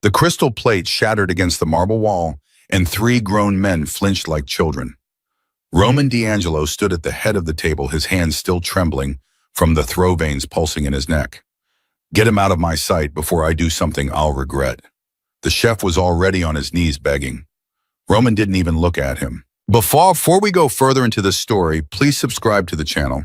The crystal plate shattered against the marble wall, and three grown men flinched like children. Roman D'Angelo stood at the head of the table, his hands still trembling from the throw veins pulsing in his neck. "Get him out of my sight before I do something I'll regret." The chef was already on his knees begging. Roman didn't even look at him. Before we go further into this story, please subscribe to the channel.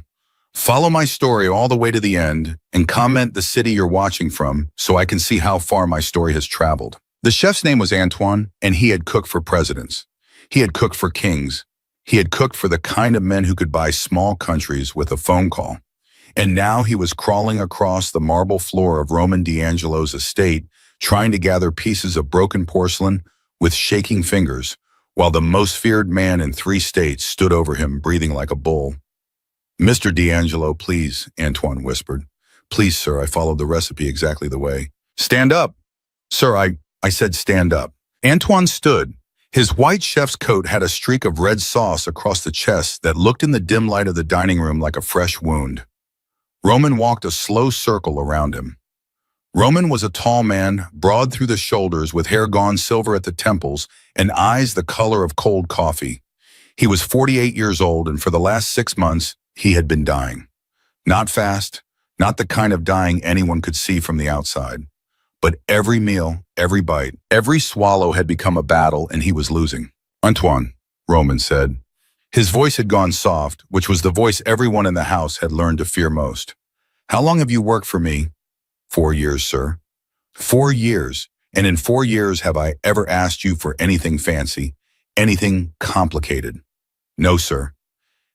Follow my story all the way to the end and comment the city you're watching from so I can see how far my story has traveled. The chef's name was Antoine, and he had cooked for presidents. He had cooked for kings. He had cooked for the kind of men who could buy small countries with a phone call. And now he was crawling across the marble floor of Roman D'Angelo's estate, trying to gather pieces of broken porcelain with shaking fingers, while the most feared man in 3 states stood over him, breathing like a bull. "Mr. D'Angelo, please," Antoine whispered. "Please, sir, I followed the recipe exactly the way." "Stand up." "Sir, I said stand up." Antoine stood. His white chef's coat had a streak of red sauce across the chest that looked in the dim light of the dining room like a fresh wound. Roman walked a slow circle around him. Roman was a tall man, broad through the shoulders, with hair gone silver at the temples and eyes the color of cold coffee. He was 48 years old, and for the last 6 months, he had been dying. Not fast, not the kind of dying anyone could see from the outside. But every meal, every bite, every swallow had become a battle, and he was losing. "Antoine," Roman said. His voice had gone soft, which was the voice everyone in the house had learned to fear most. "How long have you worked for me?" 4 years, sir." 4 years, and in 4 years have I ever asked you for anything fancy, anything complicated? "No, sir."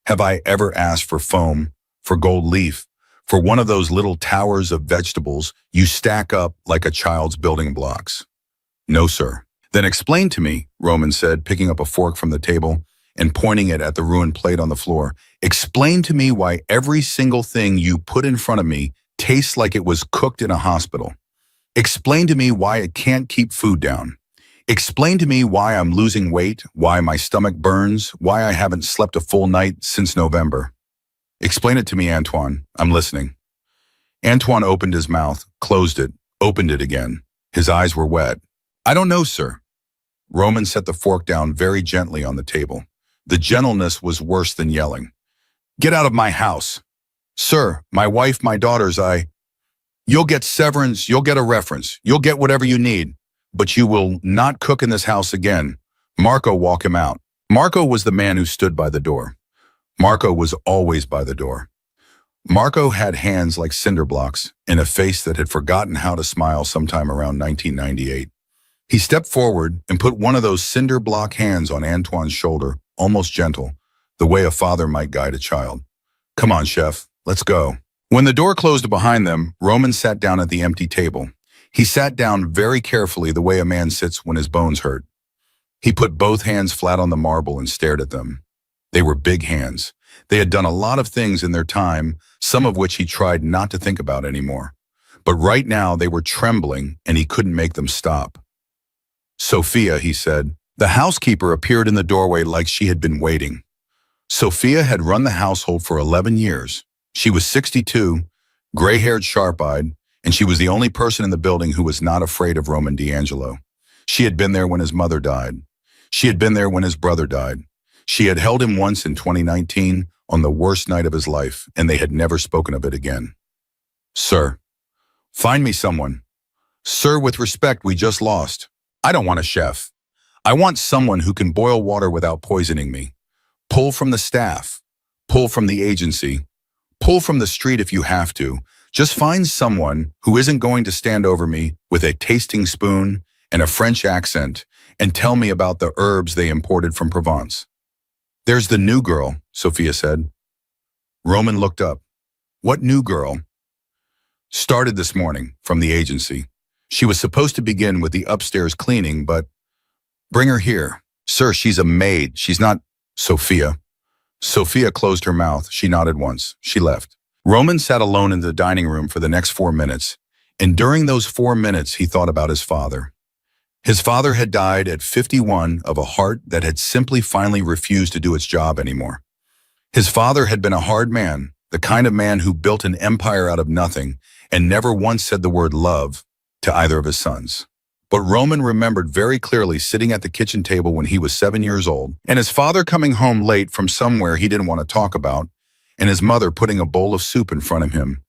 "Have I ever asked for foam, for gold leaf, for one of those little towers of vegetables you stack up like a child's building blocks?" "No, sir." "Then explain to me," Roman said, picking up a fork from the table and pointing it at the ruined plate on the floor. "Explain to me why every single thing you put in front of me tastes like it was cooked in a hospital. Explain to me why it can't keep food down. Explain to me why I'm losing weight, why my stomach burns, why I haven't slept a full night since November. Explain it to me, Antoine. I'm listening." Antoine opened his mouth, closed it, opened it again. His eyes were wet. "I don't know, sir." Roman set the fork down very gently on the table. The gentleness was worse than yelling. "Get out of my house." "Sir, my wife, my daughters, You'll get severance, you'll get a reference, you'll get whatever you need, but you will not cook in this house again. Marco, walk him out." Marco was the man who stood by the door. Marco was always by the door. Marco had hands like cinder blocks and a face that had forgotten how to smile sometime around 1998. He stepped forward and put one of those cinder block hands on Antoine's shoulder, almost gentle, the way a father might guide a child. "Come on, chef, let's go." When the door closed behind them, Roman sat down at the empty table. He sat down very carefully, the way a man sits when his bones hurt. He put both hands flat on the marble and stared at them. They were big hands. They had done a lot of things in their time, some of which he tried not to think about anymore. But right now they were trembling, and he couldn't make them stop. "Sophia," he said. The housekeeper appeared in the doorway like she had been waiting. Sophia had run the household for 11 years. She was 62, gray-haired, sharp-eyed, and she was the only person in the building who was not afraid of Roman D'Angelo. She had been there when his mother died. She had been there when his brother died. She had held him once in 2019 on the worst night of his life, and they had never spoken of it again. "Sir, find me someone." "Sir, with respect, we just lost." "I don't want a chef. I want someone who can boil water without poisoning me. Pull from the staff. Pull from the agency. Pull from the street if you have to. Just find someone who isn't going to stand over me with a tasting spoon and a French accent and tell me about the herbs they imported from Provence." "There's the new girl," Sophia said. Roman looked up. "What new girl?" "Started this morning from the agency. She was supposed to begin with the upstairs cleaning, but bring her here." "Sir, she's a maid. She's not—" "Sophia." Sophia closed her mouth. She nodded once. She left. Roman sat alone in the dining room for the next 4 minutes, and during those 4 minutes he thought about his father. His father had died at 51 of a heart that had simply finally refused to do its job anymore. His father had been a hard man, the kind of man who built an empire out of nothing and never once said the word love to either of his sons. But Roman remembered very clearly sitting at the kitchen table when he was 7 years old, and his father coming home late from somewhere he didn't want to talk about, and his mother putting a bowl of soup in front of him.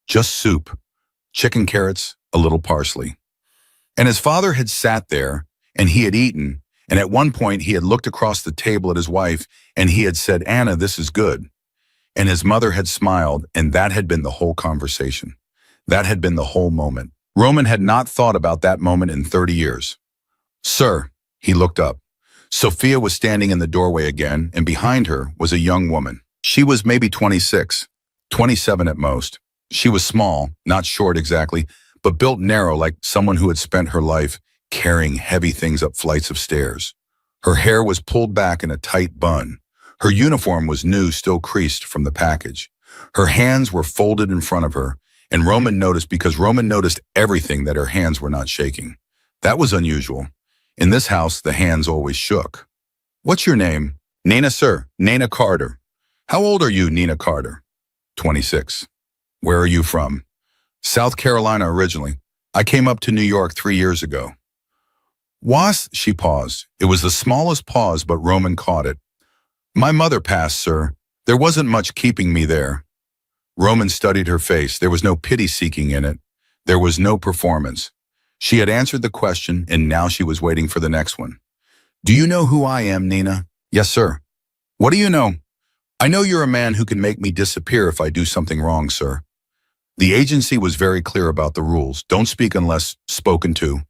Just soup. Chicken carrots, a little parsley. And his father had sat there, and he had eaten, and at one point he had looked across the table at his wife, and he had said, "Anna, this is good." And his mother had smiled, and that had been the whole conversation. That had been the whole moment. Roman had not thought about that moment in 30 years. "Sir," he looked up. Sophia was standing in the doorway again, and behind her was a young woman. She was maybe 26, 27 at most. She was small, not short exactly, but built narrow like someone who had spent her life carrying heavy things up flights of stairs. Her hair was pulled back in a tight bun. Her uniform was new, still creased from the package. Her hands were folded in front of her, and Roman noticed because Roman noticed everything that her hands were not shaking. That was unusual. In this house, the hands always shook. "What's your name?" "Nina, sir. Nina Carter." "How old are you, Nina Carter?" 26. "Where are you from?" "South Carolina originally. I came up to New York 3 years ago." "Was?" She paused. It was the smallest pause, but Roman caught it. "My mother passed, sir. There wasn't much keeping me there." Roman studied her face. There was no pity-seeking in it. There was no performance. She had answered the question, and now she was waiting for the next one. "Do you know who I am, Nina?" "Yes, sir." "What do you know?" "I know you're a man who can make me disappear if I do something wrong, sir." The agency was very clear about the rules. Don't speak unless spoken to.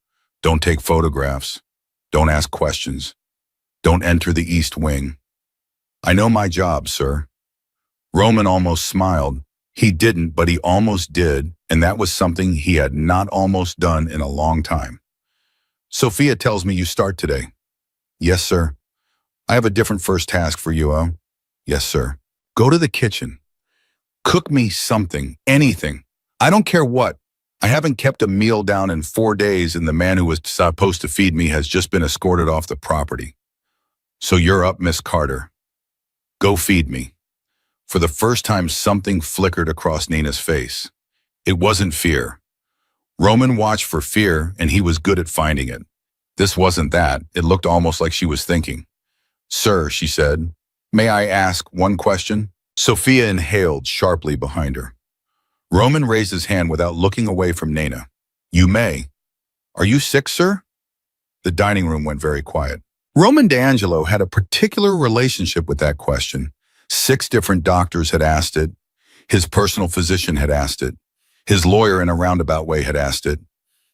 Don't take photographs. Don't ask questions. Don't enter the East Wing. "I know my job, sir." Roman almost smiled. He didn't, but he almost did, and that was something he had not almost done in a long time. "Sophia tells me you start today." "Yes, sir." "I have a different first task for you, oh?" "Yes, sir." "Go to the kitchen. Cook me something, anything. I don't care what. I haven't kept a meal down in 4 days, and the man who was supposed to feed me has just been escorted off the property. So you're up, Miss Carter. Go feed me." For the first time, something flickered across Nina's face. It wasn't fear. Roman watched for fear, and he was good at finding it. This wasn't that. It looked almost like she was thinking. "Sir," she said, "may I ask one question?" Sophia inhaled sharply behind her. Roman raised his hand without looking away from Nina. "You may." "Are you sick, sir?" The dining room went very quiet. Roman D'Angelo had a particular relationship with that question. 6 different doctors had asked it. His personal physician had asked it. His lawyer in a roundabout way had asked it.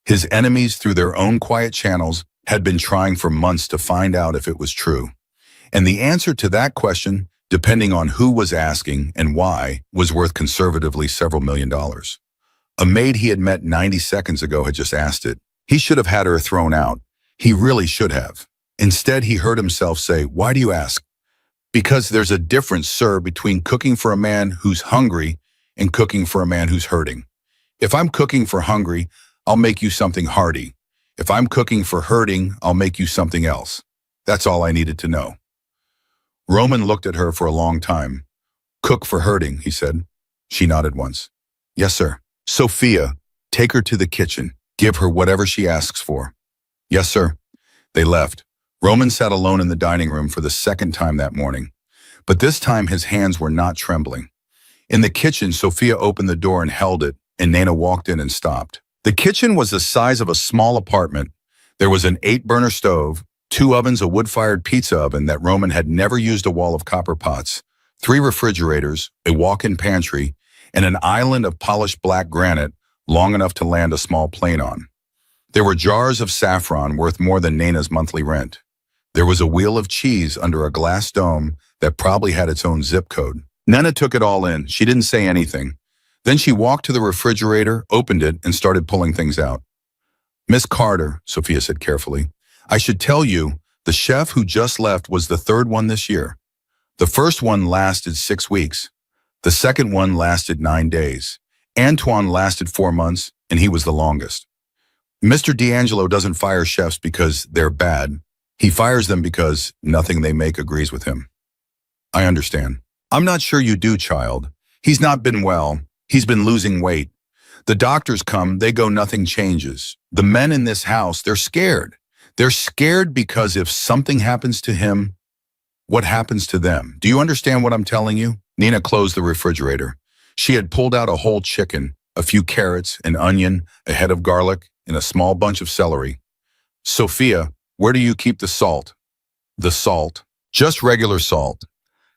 His enemies, through their own quiet channels, had been trying for months to find out if it was true. And the answer to that question, depending on who was asking and why, was worth conservatively several $1,000,000. A maid he had met 90 seconds ago had just asked it. He should have had her thrown out. He really should have. Instead, he heard himself say, "Why do you ask?" "Because there's a difference, sir, between cooking for a man who's hungry and cooking for a man who's hurting. If I'm cooking for hungry, I'll make you something hearty. If I'm cooking for hurting, I'll make you something else. That's all I needed to know." Roman looked at her for a long time. "Cook for hurting," he said. She nodded once. "Yes, sir." "Sophia, take her to the kitchen. Give her whatever she asks for." "Yes, sir." They left. Roman sat alone in the dining room for the second time that morning. But this time his hands were not trembling. In the kitchen, Sophia opened the door and held it, and Nina walked in and stopped. The kitchen was the size of a small apartment. There was an 8-burner stove, 2 ovens, a wood-fired pizza oven that Roman had never used, a wall of copper pots, 3 refrigerators, a walk-in pantry, and an island of polished black granite long enough to land a small plane on. There were jars of saffron worth more than Nina's monthly rent. There was a wheel of cheese under a glass dome that probably had its own zip code. Nina took it all in. She didn't say anything. Then she walked to the refrigerator, opened it, and started pulling things out. "Miss Carter," Sophia said carefully, "I should tell you, the chef who just left was the 3rd one this year. The first one lasted 6 weeks. The second one lasted 9 days. Antoine lasted 4 months, and he was the longest. Mr. D'Angelo doesn't fire chefs because they're bad. He fires them because nothing they make agrees with him." "I understand." "I'm not sure you do, child. He's not been well. He's been losing weight. The doctors come, they go, nothing changes. The men in this house, they're scared. They're scared because if something happens to him, what happens to them? Do you understand what I'm telling you? Nina closed the refrigerator. She had pulled out a whole chicken, a few carrots, an onion, a head of garlic, and a small bunch of celery. Sophia, where do you keep the salt? The salt. Just regular salt.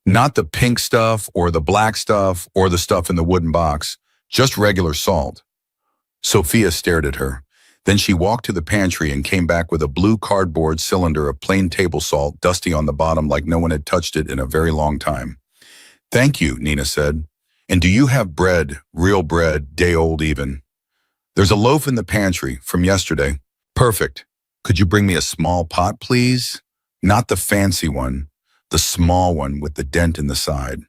Not the pink stuff or the black stuff or the stuff in the wooden box. Just regular salt. Sophia stared at her. Then she walked to the pantry and came back with a blue cardboard cylinder of plain table salt, dusty on the bottom like no one had touched it in a very long time. Thank you, Nina said. And do you have bread, real bread, day old even? There's a loaf in the pantry from yesterday. Perfect. Could you bring me a small pot, please? Not the fancy one, the small one with the dent in the side.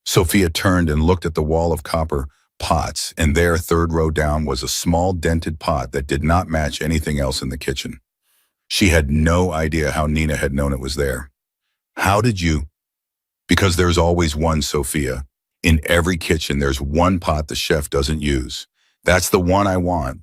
Sophia turned and looked at the wall of copper pots, and there, third row down, was a small dented pot that did not match anything else in the kitchen. She had no idea how Nina had known it was there. How did you? Because there's always one, Sophia. In every kitchen, there's one pot the chef doesn't use. That's the one I want.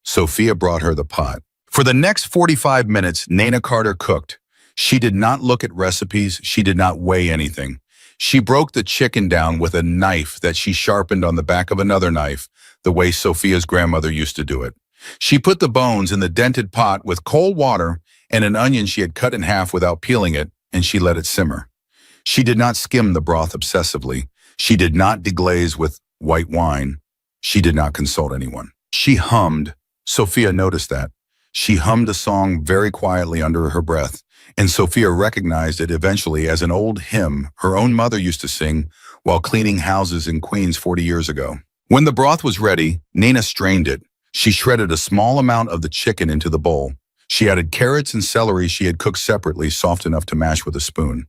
Sophia brought her the pot. For the next 45 minutes, Nina Carter cooked. She did not look at recipes. She did not weigh anything. She broke the chicken down with a knife that she sharpened on the back of another knife, the way Sophia's grandmother used to do it. She put the bones in the dented pot with cold water and an onion she had cut in half without peeling it, and she let it simmer. She did not skim the broth obsessively. She did not deglaze with white wine. She did not consult anyone. She hummed. Sophia noticed that. She hummed a song very quietly under her breath, and Sophia recognized it eventually as an old hymn her own mother used to sing while cleaning houses in Queens 40 years ago. When the broth was ready, Nina strained it. She shredded a small amount of the chicken into the bowl. She added carrots and celery she had cooked separately, soft enough to mash with a spoon.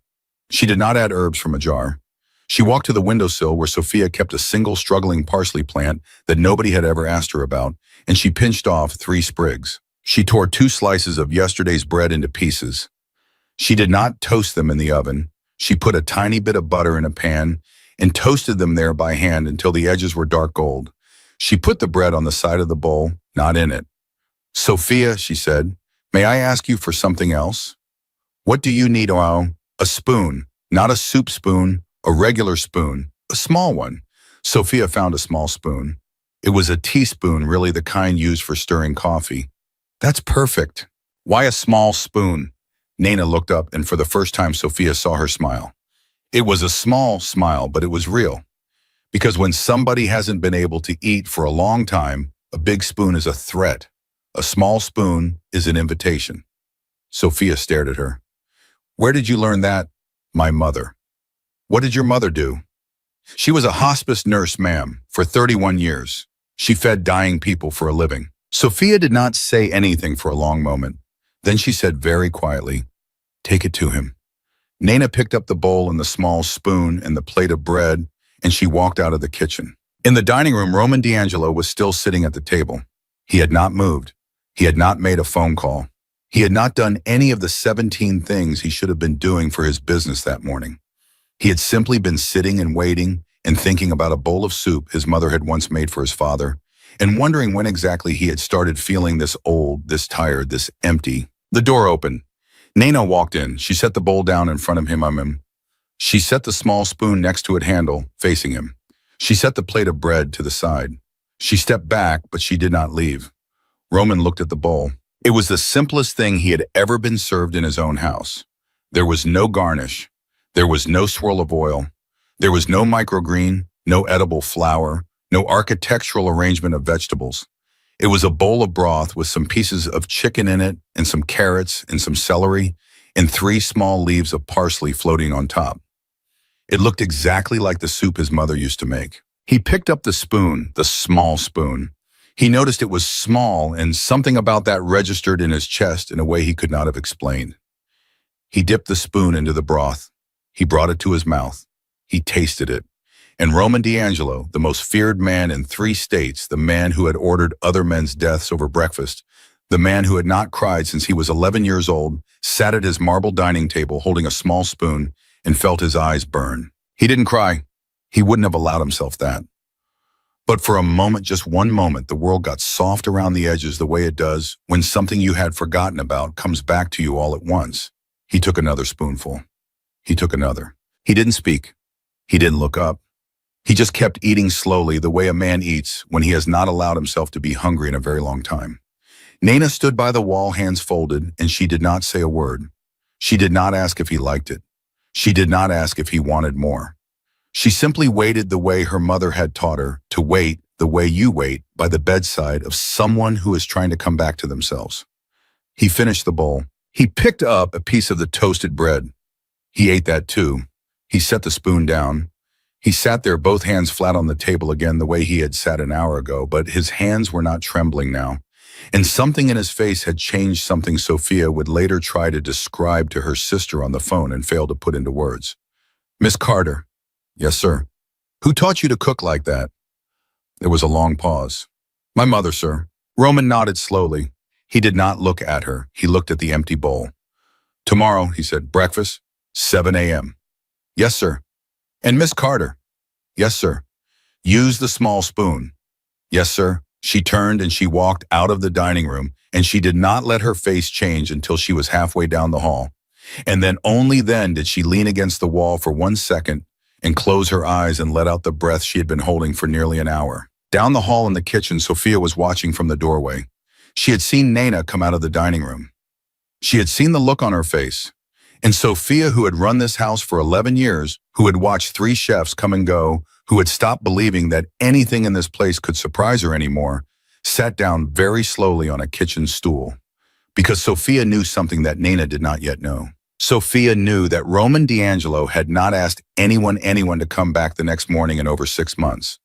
She did not add herbs from a jar. She walked to the windowsill where Sophia kept a single struggling parsley plant that nobody had ever asked her about, and she pinched off 3 sprigs. She tore 2 slices of yesterday's bread into pieces. She did not toast them in the oven. She put a tiny bit of butter in a pan and toasted them there by hand until the edges were dark gold. She put the bread on the side of the bowl, not in it. Sophia, she said, may I ask you for something else? What do you need, oh? A spoon, not a soup spoon, a regular spoon, a small one. Sophia found a small spoon. It was a teaspoon, really the kind used for stirring coffee. That's perfect. Why a small spoon? Nina looked up, and for the first time, Sophia saw her smile. It was a small smile, but it was real. Because when somebody hasn't been able to eat for a long time, a big spoon is a threat. A small spoon is an invitation. Sophia stared at her. Where did you learn that? My mother. What did your mother do? She was a hospice nurse, ma'am, for 31 years. She fed dying people for a living. Sophia did not say anything for a long moment. Then she said very quietly, take it to him. Nina picked up the bowl and the small spoon and the plate of bread, and she walked out of the kitchen. In the dining room, Roman D'Angelo was still sitting at the table. He had not moved. He had not made a phone call. He had not done any of the 17 things he should have been doing for his business that morning. He had simply been sitting and waiting and thinking about a bowl of soup his mother had once made for his father, and wondering when exactly he had started feeling this old, this tired, this empty. The door opened. Nina walked in. She set the bowl down in front of him. She set the small spoon next to its handle, facing him. She set the plate of bread to the side. She stepped back, but she did not leave. Roman looked at the bowl. It was the simplest thing he had ever been served in his own house. There was no garnish. There was no swirl of oil. There was no microgreen, no edible flour, no architectural arrangement of vegetables. It was a bowl of broth with some pieces of chicken in it and some carrots and some celery and 3 small leaves of parsley floating on top. It looked exactly like the soup his mother used to make. He picked up the spoon, the small spoon. He noticed it was small, and something about that registered in his chest in a way he could not have explained. He dipped the spoon into the broth. He brought it to his mouth. He tasted it. And Roman D'Angelo, the most feared man in 3 states, the man who had ordered other men's deaths over breakfast, the man who had not cried since he was 11 years old, sat at his marble dining table holding a small spoon and felt his eyes burn. He didn't cry. He wouldn't have allowed himself that. But for a moment, just one moment, the world got soft around the edges the way it does when something you had forgotten about comes back to you all at once. He took another spoonful. He took another. He didn't speak. He didn't look up. He just kept eating slowly the way a man eats when he has not allowed himself to be hungry in a very long time. Nana stood by the wall, hands folded, and she did not say a word. She did not ask if he liked it. She did not ask if he wanted more. She simply waited the way her mother had taught her to wait the way you wait by the bedside of someone who is trying to come back to themselves. He finished the bowl. He picked up a piece of the toasted bread. He ate that too. He set the spoon down. He sat there, both hands flat on the table again the way he had sat an hour ago, but his hands were not trembling now. And something in his face had changed, something Sophia would later try to describe to her sister on the phone and fail to put into words. "Miss Carter." "Yes, sir." "Who taught you to cook like that?" There was a long pause. "My mother, sir." Roman nodded slowly. He did not look at her. He looked at the empty bowl. "Tomorrow," he said, "breakfast, 7 a.m. "Yes, sir." "And Miss Carter?" "Yes, sir." "Use the small spoon." "Yes, sir." She turned and she walked out of the dining room, and she did not let her face change until she was halfway down the hall. And then only then did she lean against the wall for 1 second and close her eyes and let out the breath she had been holding for nearly an hour. Down the hall in the kitchen, Sophia was watching from the doorway. She had seen Nana come out of the dining room. She had seen the look on her face. And Sophia, who had run this house for 11 years, who had watched 3 chefs come and go, who had stopped believing that anything in this place could surprise her anymore, sat down very slowly on a kitchen stool. Because Sophia knew something that Nana did not yet know. Sophia knew that Roman D'Angelo had not asked anyone to come back the next morning in over 6 months.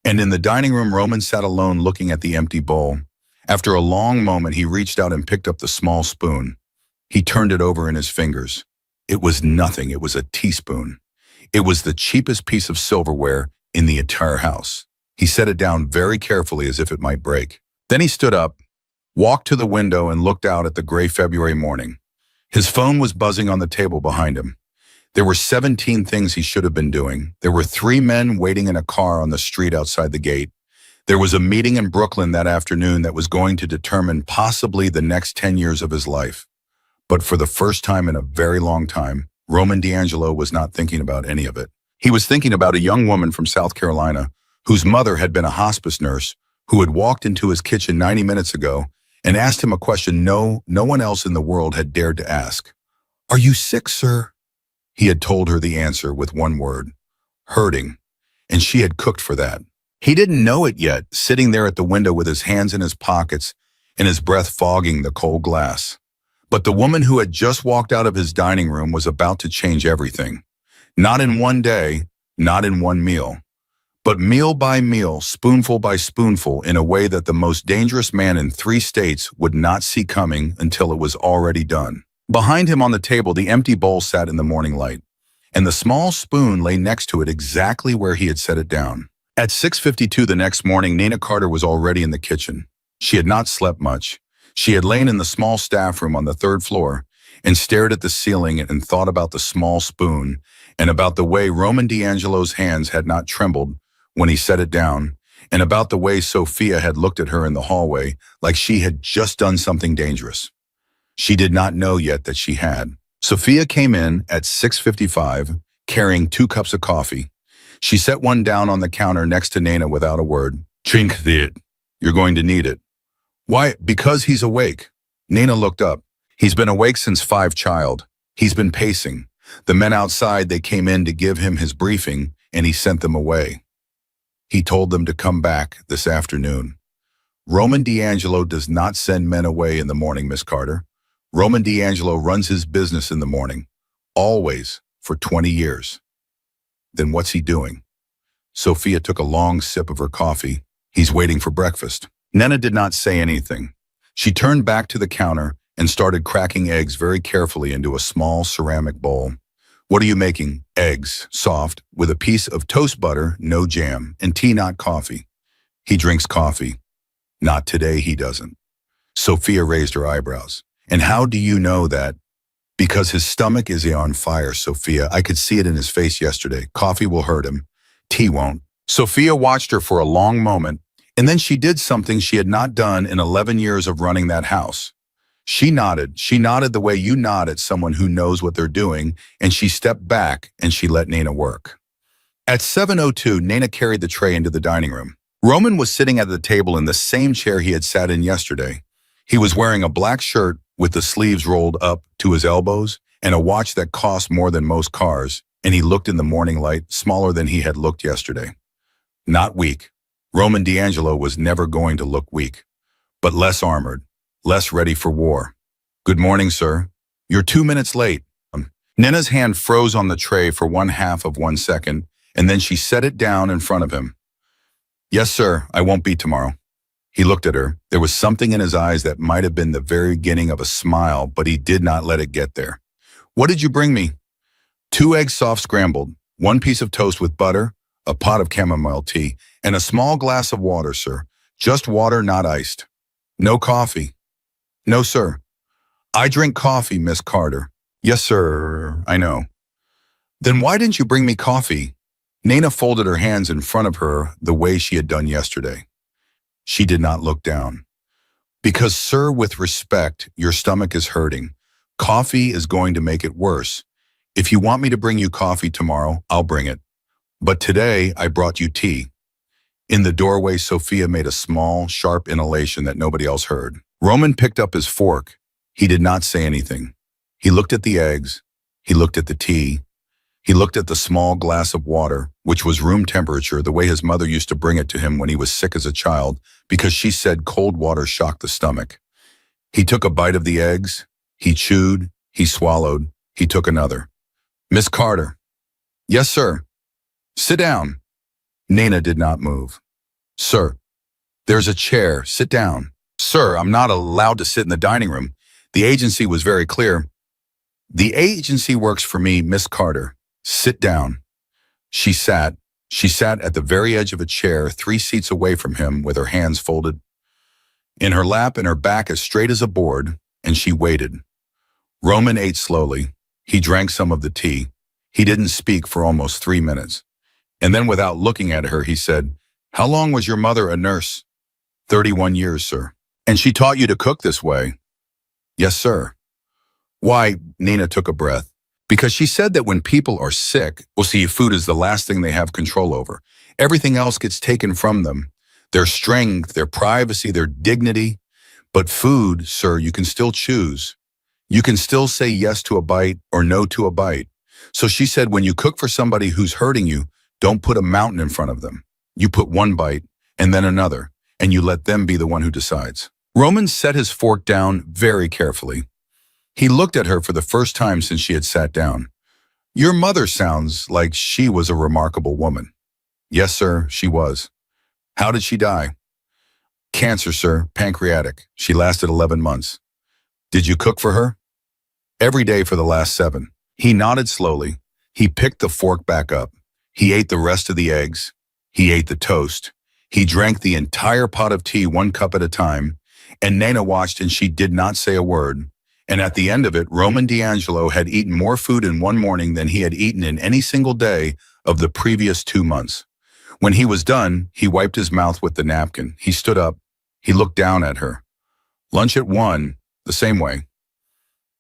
And in the dining room, Roman sat alone looking at the empty bowl. After a long moment, he reached out and picked up the small spoon. He turned it over in his fingers. It was nothing. It was a teaspoon. It was the cheapest piece of silverware in the entire house. He set it down very carefully as if it might break. Then he stood up, walked to the window, and looked out at the gray February morning. His phone was buzzing on the table behind him. There were 17 things he should have been doing. There were 3 men waiting in a car on the street outside the gate. There was a meeting in Brooklyn that afternoon that was going to determine possibly the next 10 years of his life. But for the first time in a very long time, Roman D'Angelo was not thinking about any of it. He was thinking about a young woman from South Carolina whose mother had been a hospice nurse who had walked into his kitchen 90 minutes ago and asked him a question no one else in the world had dared to ask. "Are you sick, sir?" He had told her the answer with one word: hurting. And she had cooked for that. He didn't know it yet, sitting there at the window with his hands in his pockets and his breath fogging the cold glass. But the woman who had just walked out of his dining room was about to change everything. Not in one day, not in one meal, but meal by meal, spoonful by spoonful, in a way that the most dangerous man in 3 states would not see coming until it was already done. Behind him on the table, the empty bowl sat in the morning light, and the small spoon lay next to it exactly where he had set it down. At 6:52 the next morning, Nana Carter was already in the kitchen. She had not slept much. She had lain in the small staff room on the 3rd floor and stared at the ceiling and thought about the small spoon and about the way Roman D'Angelo's hands had not trembled when he set it down, and about the way Sophia had looked at her in the hallway like she had just done something dangerous. She did not know yet that she had. Sophia came in at 6:55, carrying 2 cups of coffee. She set one down on the counter next to Nana without a word. "Drink it. You're going to need it." "Why?" "Because he's awake." Nana looked up. "He's been awake since 5, child. He's been pacing. The men outside, they came in to give him his briefing, and he sent them away. He told them to come back this afternoon." "Roman D'Angelo does not send men away in the morning, Miss Carter. Roman D'Angelo runs his business in the morning. Always, for 20 years. "Then what's he doing?" Sophia took a long sip of her coffee. "He's waiting for breakfast." Nana did not say anything. She turned back to the counter and started cracking eggs very carefully into a small ceramic bowl. "What are you making?" "Eggs, soft, with a piece of toast butter, no jam, and tea, not coffee." "He drinks coffee." "Not today, he doesn't." Sophia raised her eyebrows. "And how do you know that?" "Because his stomach is on fire, Sophia. I could see it in his face yesterday. Coffee will hurt him. Tea won't. Sophia watched her for a long moment, and then she did something she had not done in 11 years of running that house. She nodded. She nodded the way you nod at someone who knows what they're doing, and she stepped back and she let Nana work. At 7:02, Nana carried the tray into the dining room. Roman was sitting at the table in the same chair he had sat in yesterday. He was wearing a black shirt with the sleeves rolled up to his elbows and a watch that cost more than most cars, and he looked in the morning light smaller than he had looked yesterday. Not weak. Roman D'Angelo was never going to look weak, but less armored, less ready for war. "Good morning, sir. You're 2 minutes late." Nana's hand froze on the tray for 1/2 of 1 second, and then she set it down in front of him. "Yes, sir, I won't be tomorrow." He looked at her. There was something in his eyes that might have been the very beginning of a smile, but he did not let it get there. "What did you bring me?" "2 eggs soft scrambled, 1 piece of toast with butter, a pot of chamomile tea, and a small glass of water, sir. Just water, not iced." "No coffee?" "No, sir." "I drink coffee, Miss Carter." "Yes, sir, I know." "Then why didn't you bring me coffee?" Nana folded her hands in front of her the way she had done yesterday. She did not look down. "Because, sir, with respect, your stomach is hurting. Coffee is going to make it worse. If you want me to bring you coffee tomorrow, I'll bring it. But today, I brought you tea." In the doorway, Sophia made a small, sharp inhalation that nobody else heard. Roman picked up his fork. He did not say anything. He looked at the eggs. He looked at the tea. He looked at the small glass of water, which was room temperature, the way his mother used to bring it to him when he was sick as a child, because she said cold water shocked the stomach. He took a bite of the eggs. He chewed. He swallowed. He took another. "Miss Carter." "Yes, sir." "Sit down." Nana did not move. "Sir." "There's a chair. Sit down." "Sir, I'm not allowed to sit in the dining room. The agency was very clear." "The agency works for me, Miss Carter. Sit down." She sat. She sat at the very edge of a chair 3 seats away from him with her hands folded in her lap and her back as straight as a board, and she waited. Roman ate slowly. He drank some of the tea. He didn't speak for almost 3 minutes. And then without looking at her, he said, "How long was your mother a nurse?" 31 years, sir." "And she taught you to cook this way?" "Yes, sir." "Why?" Nina took a breath. "Because she said that when people are sick, well, see, food is the last thing they have control over. Everything else gets taken from them. Their strength, their privacy, their dignity. But food, sir, you can still choose. You can still say yes to a bite or no to a bite. So she said when you cook for somebody who's hurting you, don't put a mountain in front of them. You put 1 bite and then another, and you let them be the one who decides." Roman set his fork down very carefully. He looked at her for the first time since she had sat down. "Your mother sounds like she was a remarkable woman." "Yes, sir, she was." "How did she die?" "Cancer, sir, pancreatic. She lasted 11 months. "Did you cook for her?" "Every day for the last 7. He nodded slowly. He picked the fork back up. He ate the rest of the eggs. He ate the toast. He drank the entire pot of tea 1 cup at a time, and Nana watched and she did not say a word. And at the end of it, Roman D'Angelo had eaten more food in 1 morning than he had eaten in any single day of the previous 2 months. When he was done, he wiped his mouth with the napkin. He stood up. He looked down at her. "Lunch at 1, the same way."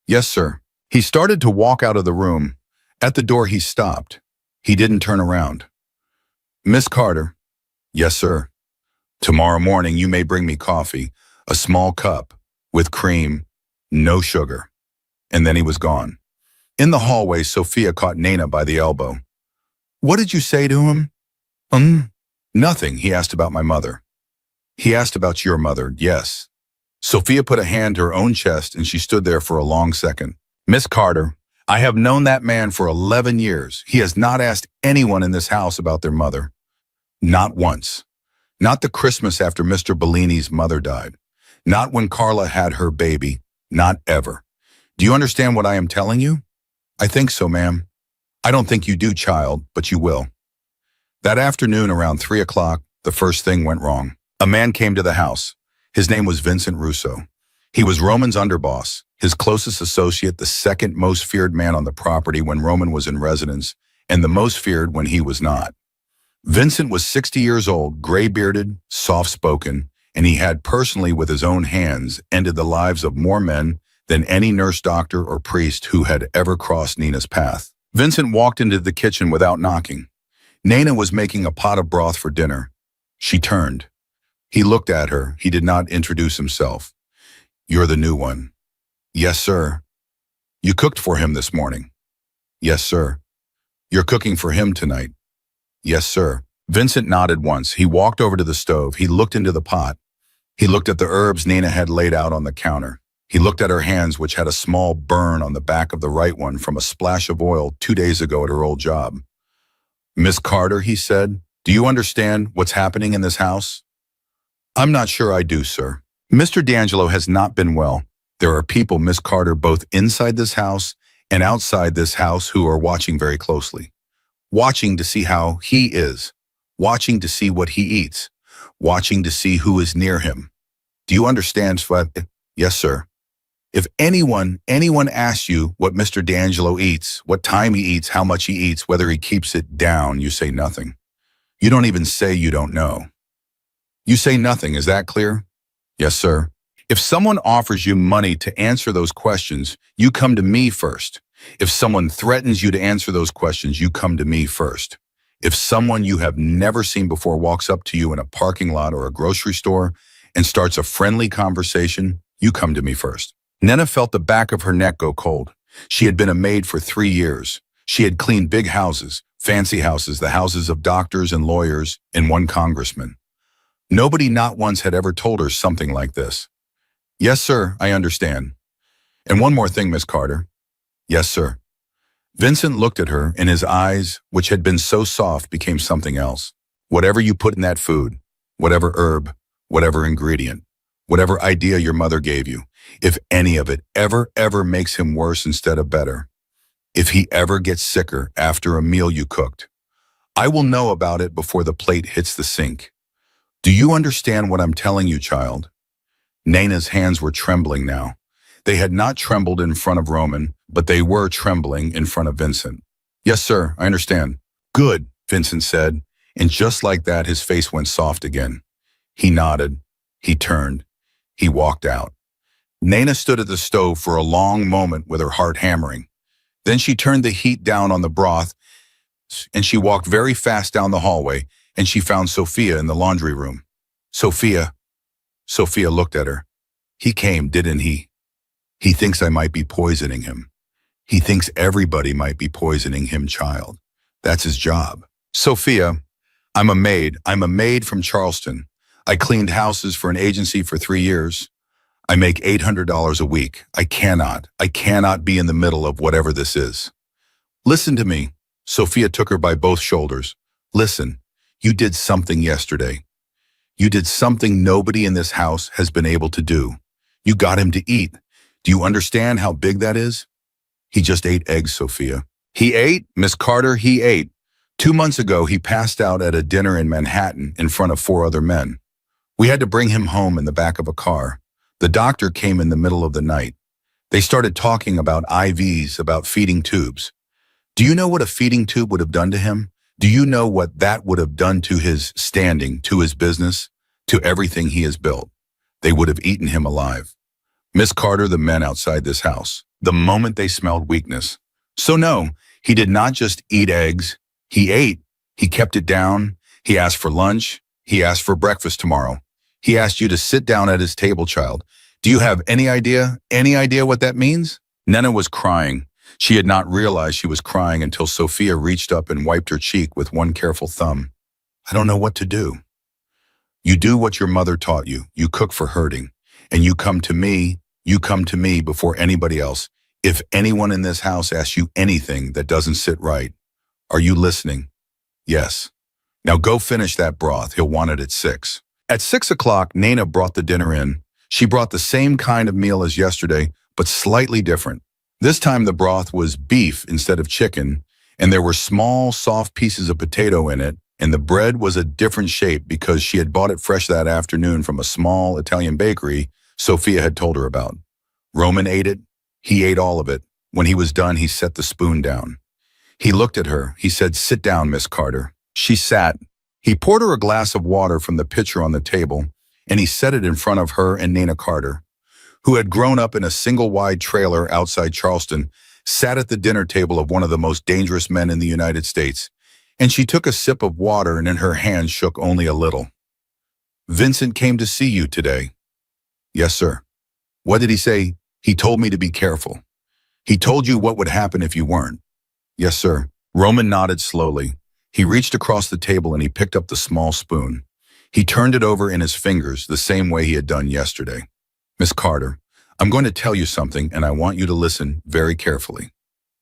"Yes, sir." He started to walk out of the room. At the door, he stopped. He didn't turn around. "Miss Carter." "Yes, sir." "Tomorrow morning, you may bring me coffee, a small cup, with cream, no sugar." And then he was gone. In the hallway, Sophia caught Nana by the elbow. "What did you say to him?" "Nothing. He asked about my mother." "He asked about your mother, yes." Sophia put a hand to her own chest and she stood there for a long second. "Miss Carter, I have known that man for 11 years. He has not asked anyone in this house about their mother. Not once. Not the Christmas after Mr. Bellini's mother died. Not when Carla had her baby. Not ever. Do you understand what I am telling you?" "I think so, ma'am." "I don't think you do, child, but you will." That afternoon around 3 o'clock, the first thing went wrong. A man came to the house. His name was Vincent Russo. He was Roman's underboss, his closest associate, the second most feared man on the property when Roman was in residence, and the most feared when he was not. Vincent was 60 years old, gray-bearded, soft-spoken, and he had personally with his own hands ended the lives of more men than any nurse, doctor, or priest who had ever crossed Nina's path. Vincent walked into the kitchen without knocking. Nina was making a pot of broth for dinner. She turned. He looked at her. He did not introduce himself. "You're the new one." "Yes, sir." "You cooked for him this morning." "Yes, sir." "You're cooking for him tonight." "Yes, sir." Vincent nodded once. He walked over to the stove. He looked into the pot. He looked at the herbs Nina had laid out on the counter. He looked at her hands, which had a small burn on the back of the right one from a splash of oil 2 days ago at her old job. "Miss Carter," he said, "do you understand what's happening in this house?" "I'm not sure I do, sir. Mr. D'Angelo has not been well. There are people, Miss Carter, both inside this house and outside this house who are watching very closely. Watching to see how he is. Watching to see what he eats. Watching to see who is near him. Do you understand, Sweat?" "Yes, sir." "If anyone asks you what Mr. D'Angelo eats, what time he eats, how much he eats, whether he keeps it down, you say nothing. You don't even say you don't know. You say nothing, is that clear?" "Yes, sir." "If someone offers you money to answer those questions, you come to me first. If someone threatens you to answer those questions, you come to me first. If someone you have never seen before walks up to you in a parking lot or a grocery store and starts a friendly conversation, you come to me first." Nina felt the back of her neck go cold. She had been a maid for 3 years. She had cleaned big houses, fancy houses, the houses of doctors and lawyers, and one congressman. Nobody not once had ever told her something like this. "Yes, sir, I understand. And one more thing, Miss Carter." "Yes, sir." Vincent looked at her, and his eyes, which had been so soft, became something else. "Whatever you put in that food, whatever herb, whatever ingredient, whatever idea your mother gave you, if any of it ever makes him worse instead of better, if he ever gets sicker after a meal you cooked, I will know about it before the plate hits the sink. Do you understand what I'm telling you, child?" Nina's hands were trembling now. They had not trembled in front of Roman, but they were trembling in front of Vincent. "Yes, sir, I understand." "Good," Vincent said, and just like that his face went soft again. He nodded. He turned. He walked out. Nina stood at the stove for a long moment with her heart hammering. Then she turned the heat down on the broth, and she walked very fast down the hallway, and she found Sophia in the laundry room. "Sophia." Sophia looked at her. "He came, didn't he? He thinks I might be poisoning him. He thinks everybody might be poisoning him, child. That's his job." "Sophia, I'm a maid. I'm a maid from Charleston. I cleaned houses for an agency for 3 years. I make $800 a week. I cannot be in the middle of whatever this is. Listen to me." Sophia took her by both shoulders. "Listen, you did something yesterday. You did something nobody in this house has been able to do. You got him to eat. Do you understand how big that is?" "He just ate eggs, Sophia." "He ate? Miss Carter, he ate. 2 months ago, he passed out at a dinner in Manhattan in front of 4 other men. We had to bring him home in the back of a car. The doctor came in the middle of the night. They started talking about IVs, about feeding tubes. Do you know what a feeding tube would have done to him? Do you know what that would have done to his standing, to his business, to everything he has built? They would have eaten him alive. Miss Carter, the men outside this house, the moment they smelled weakness. So no, he did not just eat eggs. He ate. He kept it down. He asked for lunch. He asked for breakfast tomorrow. He asked you to sit down at his table, child. Do you have any idea what that means?" Nina was crying. She had not realized she was crying until Sophia reached up and wiped her cheek with one careful thumb. "I don't know what to do." "You do what your mother taught you. You cook for hurting. And you come to me before anybody else. If anyone in this house asks you anything that doesn't sit right, are you listening?" "Yes." "Now go finish that broth. He'll want it at 6. At 6 o'clock, Nina brought the dinner in. She brought the same kind of meal as yesterday, but slightly different. This time the broth was beef instead of chicken, and there were small, soft pieces of potato in it, and the bread was a different shape because she had bought it fresh that afternoon from a small Italian bakery Sophia had told her about. Roman ate it. He ate all of it. When he was done, he set the spoon down. He looked at her. He said, "Sit down, Miss Carter." She sat. He poured her a glass of water from the pitcher on the table, and he set it in front of her and Nana Carter, who had grown up in a single-wide trailer outside Charleston, sat at the dinner table of one of the most dangerous men in the United States, and she took a sip of water and in her hand shook only a little. "Vincent came to see you today." "Yes, sir." "What did he say?" "He told me to be careful." "He told you what would happen if you weren't?" "Yes, sir." Roman nodded slowly. He reached across the table and he picked up the small spoon. He turned it over in his fingers the same way he had done yesterday. "Miss Carter, I'm going to tell you something and I want you to listen very carefully."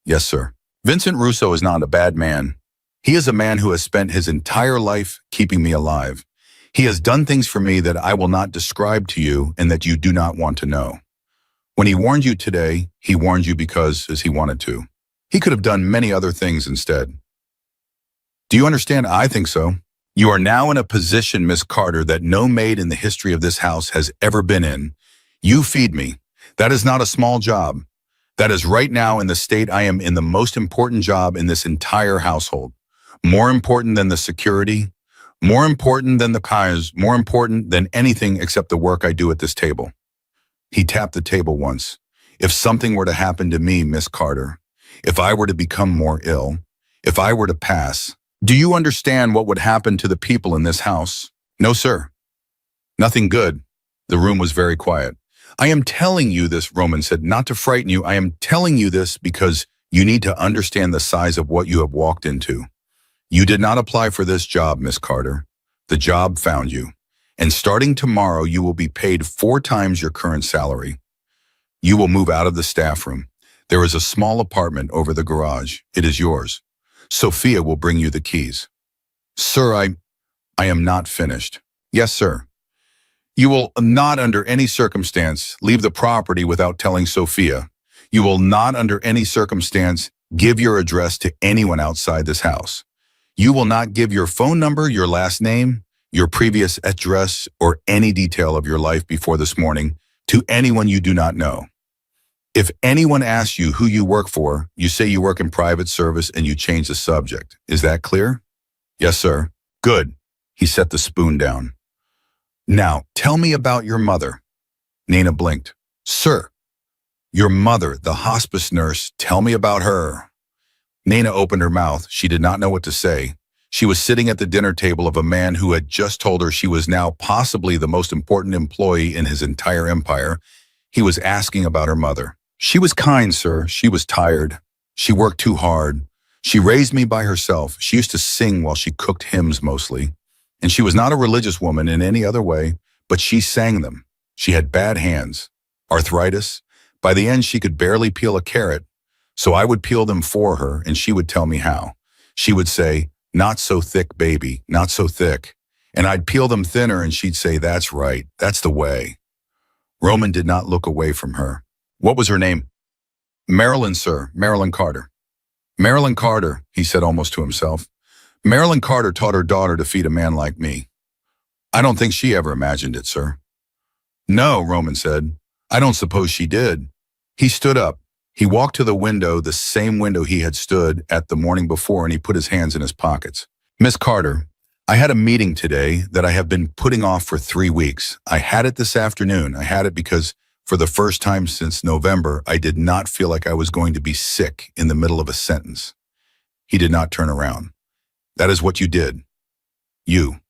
"Yes, sir." "Vincent Russo is not a bad man. He is a man who has spent his entire life keeping me alive. He has done things for me that I will not describe to you and that you do not want to know. When he warned you today, he warned you because he wanted to. He could have done many other things instead. Do you understand? I think so. You are now in a position, Miss Carter, that no maid in the history of this house has ever been in. You feed me. That is not a small job. That is right now in the state I am in the most important job in this entire household. More important than the security, more important than the cars, more important than anything except the work I do at this table." He tapped the table once. "If something were to happen to me, Miss Carter, if I were to become more ill, if I were to pass, do you understand what would happen to the people in this house?" "No, sir." "Nothing good." The room was very quiet. "I am telling you this," Roman said, "not to frighten you. I am telling you this because you need to understand the size of what you have walked into. You did not apply for this job, Miss Carter. The job found you. And starting tomorrow, you will be paid 4 times your current salary. You will move out of the staff room. There is a small apartment over the garage. It is yours. Sophia will bring you the keys." "Sir, I am not finished." "Yes, sir." "You will not under any circumstance leave the property without telling Sophia. You will not under any circumstance give your address to anyone outside this house. You will not give your phone number, your last name, your previous address, or any detail of your life before this morning to anyone you do not know. If anyone asks you who you work for, you say you work in private service and you change the subject. Is that clear?" "Yes, sir." "Good." He set the spoon down. "Now, tell me about your mother." Nana blinked. "Sir, your mother, the hospice nurse, tell me about her." Nana opened her mouth. She did not know what to say. She was sitting at the dinner table of a man who had just told her she was now possibly the most important employee in his entire empire. He was asking about her mother. "She was kind, sir. She was tired. She worked too hard. She raised me by herself. She used to sing while she cooked hymns mostly. And she was not a religious woman in any other way, but she sang them. She had bad hands, arthritis. By the end, she could barely peel a carrot. So I would peel them for her, and she would tell me how. She would say, 'Not so thick, baby, not so thick.' And I'd peel them thinner, and she'd say, 'That's right, that's the way.'" Roman did not look away from her. "What was her name?" "Marilyn, sir, Marilyn Carter." "Marilyn Carter," he said almost to himself. "Marilyn Carter taught her daughter to feed a man like me. I don't think she ever imagined it, sir." "No," Roman said. "I don't suppose she did." He stood up. He walked to the window, the same window he had stood at the morning before, and he put his hands in his pockets. "Miss Carter, I had a meeting today that I have been putting off for 3 weeks. I had it this afternoon. I had it because for the first time since November, I did not feel like I was going to be sick in the middle of a sentence." He did not turn around. "That is what you did. You,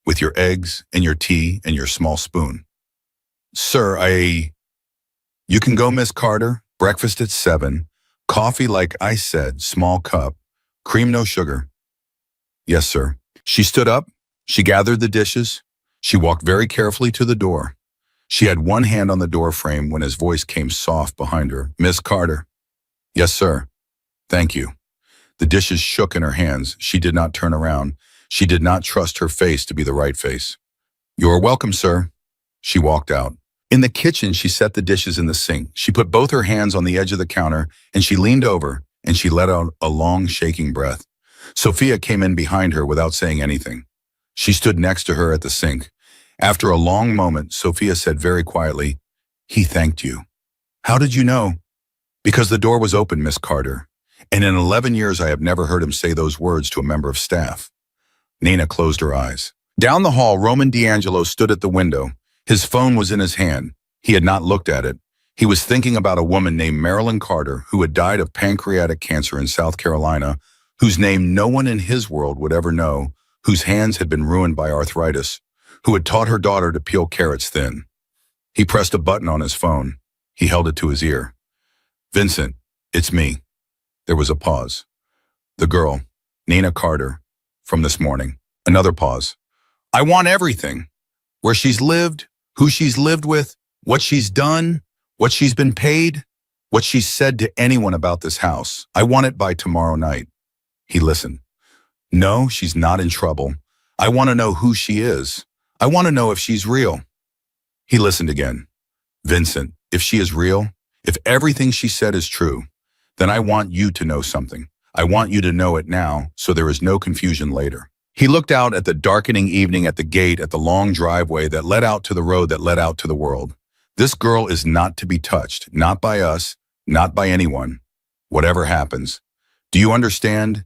with your eggs and your tea and your small spoon." "Sir, You can go, Miss Carter. Breakfast at 7. Coffee like I said, small cup. Cream, no sugar." "Yes, sir." She stood up. She gathered the dishes. She walked very carefully to the door. She had one hand on the door frame when his voice came soft behind her. "Miss Carter." "Yes, sir." "Thank you." The dishes shook in her hands. She did not turn around. She did not trust her face to be the right face. "You are welcome, sir." She walked out. In the kitchen, she set the dishes in the sink. She put both her hands on the edge of the counter, and she leaned over, and she let out a long, shaking breath. Sophia came in behind her without saying anything. She stood next to her at the sink. After a long moment, Sophia said very quietly, "He thanked you." "How did you know?" "Because the door was open, Miss Carter. And in 11 years, I have never heard him say those words to a member of staff." Nina closed her eyes. Down the hall, Roman D'Angelo stood at the window. His phone was in his hand. He had not looked at it. He was thinking about a woman named Marilyn Carter who had died of pancreatic cancer in South Carolina, whose name no one in his world would ever know, whose hands had been ruined by arthritis, who had taught her daughter to peel carrots thin. He pressed a button on his phone. He held it to his ear. "Vincent, it's me." There was a pause. "The girl, Nina Carter, from this morning." Another pause. "I want everything. Where she's lived, who she's lived with, what she's done, what she's been paid, what she's said to anyone about this house. I want it by tomorrow night." He listened. "No, she's not in trouble. I want to know who she is. I want to know if she's real." He listened again. "Vincent, if she is real, if everything she said is true, then I want you to know something. I want you to know it now so there is no confusion later." He looked out at the darkening evening at the gate at the long driveway that led out to the road that led out to the world. "This girl is not to be touched, not by us, not by anyone, whatever happens. Do you understand?"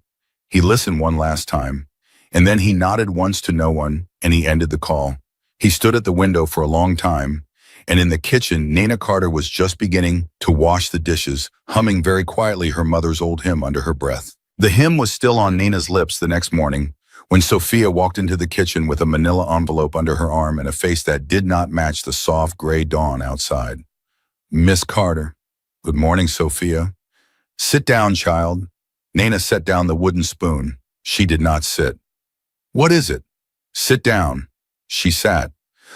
He listened one last time, and then he nodded once to no one, and he ended the call. He stood at the window for a long time, and in the kitchen, Nina Carter was just beginning to wash the dishes, humming very quietly her mother's old hymn under her breath. The hymn was still on Nina's lips the next morning, when Sophia walked into the kitchen with a manila envelope under her arm and a face that did not match the soft gray dawn outside. "Miss Carter." "Good morning, Sophia." "Sit down, child." Nina set down the wooden spoon. She did not sit. "What is it?" "Sit down." She sat.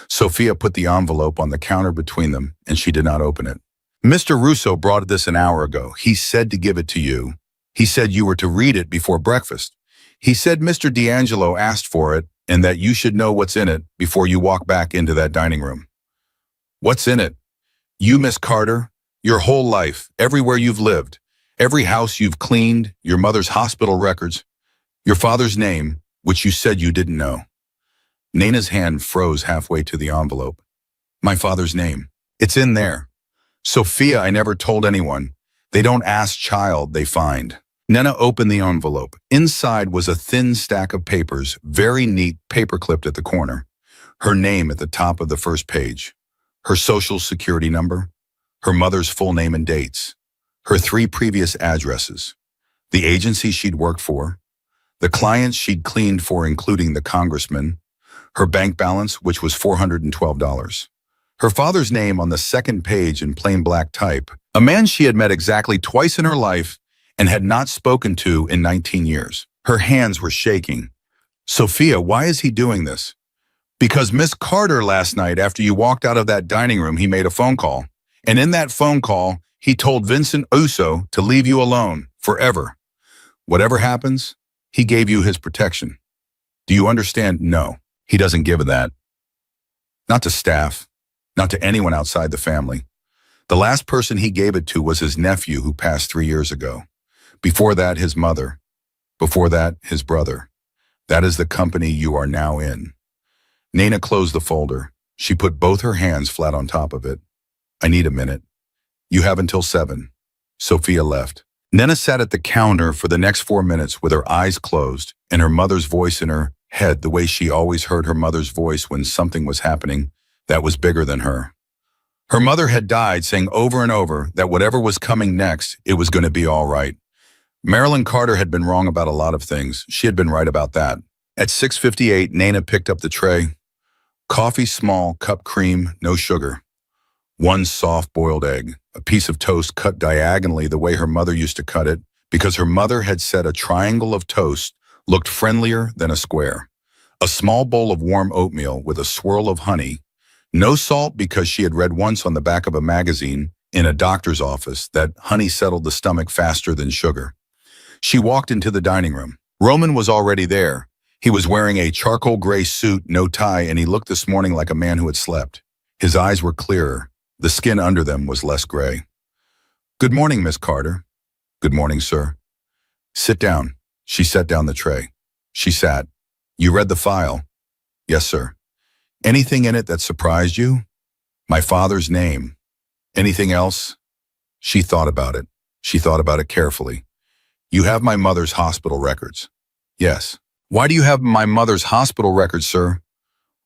Sophia put the envelope on the counter between them, and she did not open it. "Mr. Russo brought this an hour ago. He said to give it to you. He said you were to read it before breakfast. He said Mr. D'Angelo asked for it and that you should know what's in it before you walk back into that dining room." "What's in it?" "You, Miss Carter, your whole life, everywhere you've lived, every house you've cleaned, your mother's hospital records, your father's name, which you said you didn't know." Nina's hand froze halfway to the envelope. "My father's name. It's in there. Sophia, I never told anyone. They don't ask child, they find." Nina opened the envelope. Inside was a thin stack of papers, very neat, paper-clipped at the corner. Her name at the top of the first page. Her social security number. Her mother's full name and dates. Her 3 previous addresses. The agency she'd worked for. The clients she'd cleaned for, including the congressman. Her bank balance, which was $412. Her father's name on the second page in plain black type. A man she had met exactly twice in her life and had not spoken to in 19 years. Her hands were shaking. "Sophia, why is he doing this?" "Because Miss Carter last night, after you walked out of that dining room, he made a phone call. And in that phone call, he told Vincent Uso to leave you alone, forever. Whatever happens, he gave you his protection. Do you understand? No, he doesn't give that. Not to staff, not to anyone outside the family. The last person he gave it to was his nephew who passed 3 years ago. Before that, his mother. Before that, his brother. That is the company you are now in." Nina closed the folder. She put both her hands flat on top of it. "I need a minute." "You have until 7. Sophia left. Nina sat at the counter for the next 4 minutes with her eyes closed and her mother's voice in her head the way she always heard her mother's voice when something was happening that was bigger than her. Her mother had died saying over and over that whatever was coming next, it was going to be all right. Marilyn Carter had been wrong about a lot of things. She had been right about that. At 6:58, Nina picked up the tray. Coffee small, cup cream, no sugar. 1 soft boiled egg, a piece of toast cut diagonally the way her mother used to cut it, because her mother had said a triangle of toast looked friendlier than a square. A small bowl of warm oatmeal with a swirl of honey. No salt, because she had read once on the back of a magazine in a doctor's office that honey settled the stomach faster than sugar. She walked into the dining room. Roman was already there. He was wearing a charcoal gray suit, no tie, and he looked this morning like a man who had slept. His eyes were clearer. The skin under them was less gray. "Good morning, Miss Carter." "Good morning, sir." "Sit down." She set down the tray. She sat. "You read the file?" "Yes, sir." "Anything in it that surprised you?" "My father's name." "Anything else?" She thought about it. She thought about it carefully. "You have my mother's hospital records?" "Yes." Why do you have my mother's hospital record, sir?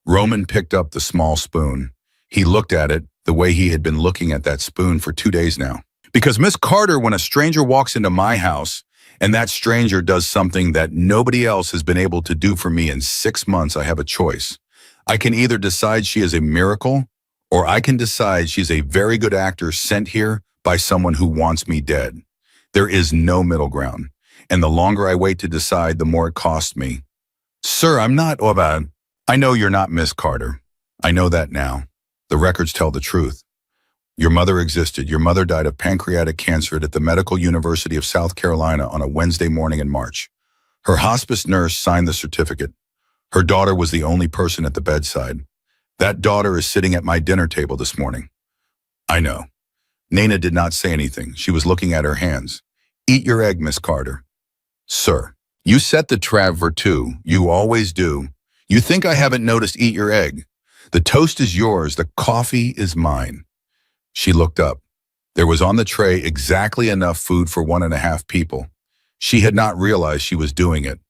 Roman picked up the small spoon. He looked at it the way he had been looking at that spoon for 2 days now. Because Miss Carter, when a stranger walks into my house and that stranger does something that nobody else has been able to do for me in 6 months, I have a choice. I can either decide she is a miracle or I can decide she's a very good actor sent here by someone who wants me dead. There is no middle ground. And the longer I wait to decide, the more it costs me. Sir, I'm not Oba. I know you're not Miss Carter. I know that now. The records tell the truth. Your mother existed. Your mother died of pancreatic cancer at the Medical University of South Carolina on a Wednesday morning in March. Her hospice nurse signed the certificate. Her daughter was the only person at the bedside. That daughter is sitting at my dinner table this morning. I know. Nana did not say anything. She was looking at her hands. Eat your egg, Miss Carter. Sir, you set the trap for two. You always do. You think I haven't noticed eat your egg. The toast is yours. The coffee is mine. She looked up. There was on the tray exactly enough food for 1.5 people. She had not realized she was doing it.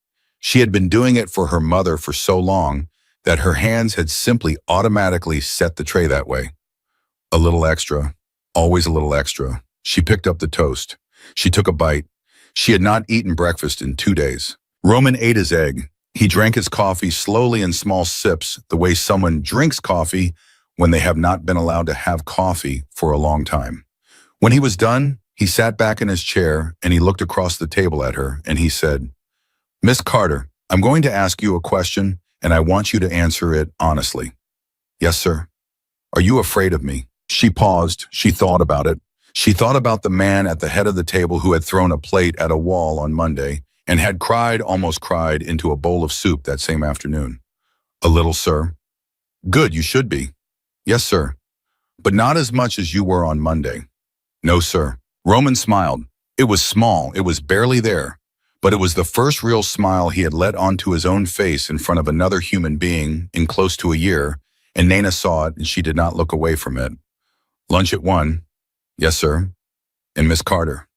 She had been doing it for her mother for so long that her hands had simply automatically set the tray that way. A little extra, always a little extra. She picked up the toast. She took a bite. She had not eaten breakfast in 2 days. Roman ate his egg. He drank his coffee slowly in small sips, the way someone drinks coffee when they have not been allowed to have coffee for a long time. When he was done, he sat back in his chair and he looked across the table at her and he said, Miss Carter, I'm going to ask you a question and I want you to answer it honestly. Yes, sir. Are you afraid of me? She paused. She thought about it. She thought about the man at the head of the table who had thrown a plate at a wall on Monday and had cried, almost cried, into a bowl of soup that same afternoon. A little, sir. Good, you should be. Yes, sir. But not as much as you were on Monday. No, sir. Roman smiled. It was small, it was barely there, but it was the first real smile he had let onto his own face in front of another human being in close to a year, and Nana saw it and she did not look away from it. Lunch at 1. Yes, sir. And Miss Carter.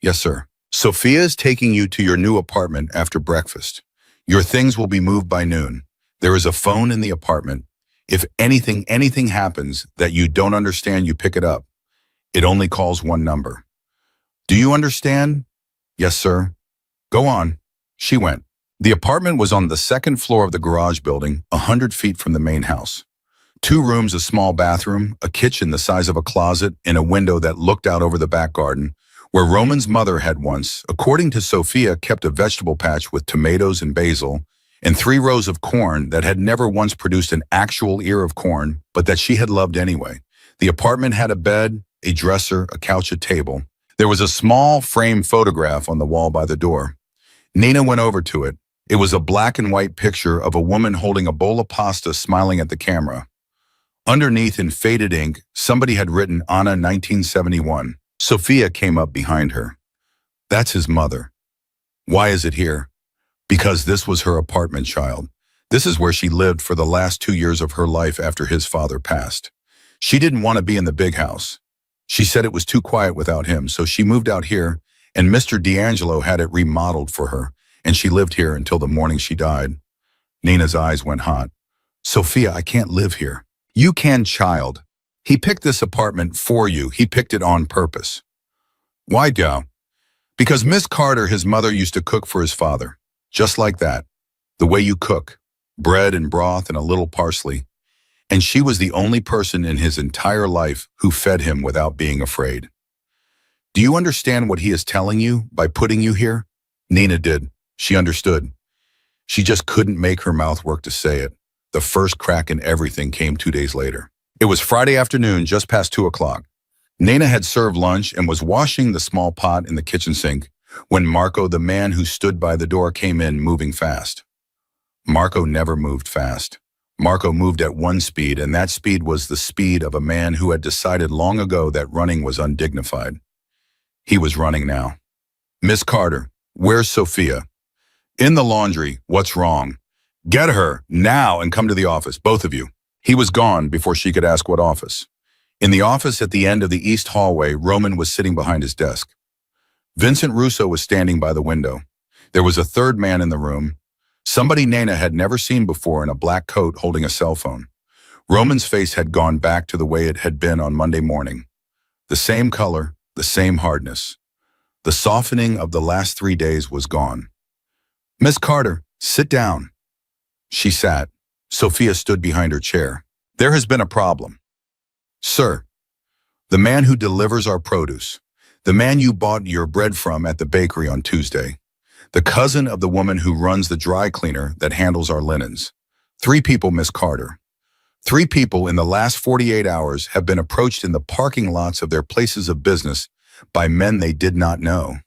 Yes, sir. Sophia is taking you to your new apartment after breakfast. Your things will be moved by noon. There is a phone in the apartment. If anything happens that you don't understand, you pick it up. It only calls one number. Do you understand? Yes, sir. Go on. She went. The apartment was on the second floor of the garage building, 100 feet from the main house. 2 rooms, a small bathroom, a kitchen the size of a closet, and a window that looked out over the back garden, where Roman's mother had once, according to Sophia, kept a vegetable patch with tomatoes and basil, and 3 rows of corn that had never once produced an actual ear of corn, but that she had loved anyway. The apartment had a bed, a dresser, a couch, a table. There was a small frame photograph on the wall by the door. Nina went over to it. It was a black and white picture of a woman holding a bowl of pasta smiling at the camera. Underneath in faded ink, somebody had written Anna 1971. Sophia came up behind her. That's his mother. Why is it here? Because this was her apartment, child. This is where she lived for the last 2 years of her life after his father passed. She didn't want to be in the big house. She said it was too quiet without him, so she moved out here, and Mr. D'Angelo had it remodeled for her, and she lived here until the morning she died. Nina's eyes went hot. Sophia, I can't live here. You can, child. He picked this apartment for you. He picked it on purpose. Why, Joe? Because Miss Carter, his mother, used to cook for his father. Just like that. The way you cook. Bread and broth and a little parsley. And she was the only person in his entire life who fed him without being afraid. Do you understand what he is telling you by putting you here? Nina did. She understood. She just couldn't make her mouth work to say it. The first crack in everything came 2 days later. It was Friday afternoon, just past 2 o'clock. Nana had served lunch and was washing the small pot in the kitchen sink when Marco, the man who stood by the door, came in moving fast. Marco never moved fast. Marco moved at one speed, and that speed was the speed of a man who had decided long ago that running was undignified. He was running now. Miss Carter, where's Sophia? In the laundry. What's wrong? Get her, now, and come to the office, both of you. He was gone before she could ask what office. In the office at the end of the east hallway, Roman was sitting behind his desk. Vincent Russo was standing by the window. There was a third man in the room. Somebody Nana had never seen before in a black coat holding a cell phone. Roman's face had gone back to the way it had been on Monday morning. The same color, the same hardness. The softening of the last 3 days was gone. "Miss Carter, sit down." She sat. Sophia stood behind her chair. "There has been a problem." "Sir, the man who delivers our produce, the man you bought your bread from at the bakery on Tuesday, the cousin of the woman who runs the dry cleaner that handles our linens. 3 people, Miss Carter. 3 people in the last 48 hours have been approached in the parking lots of their places of business by men they did not know.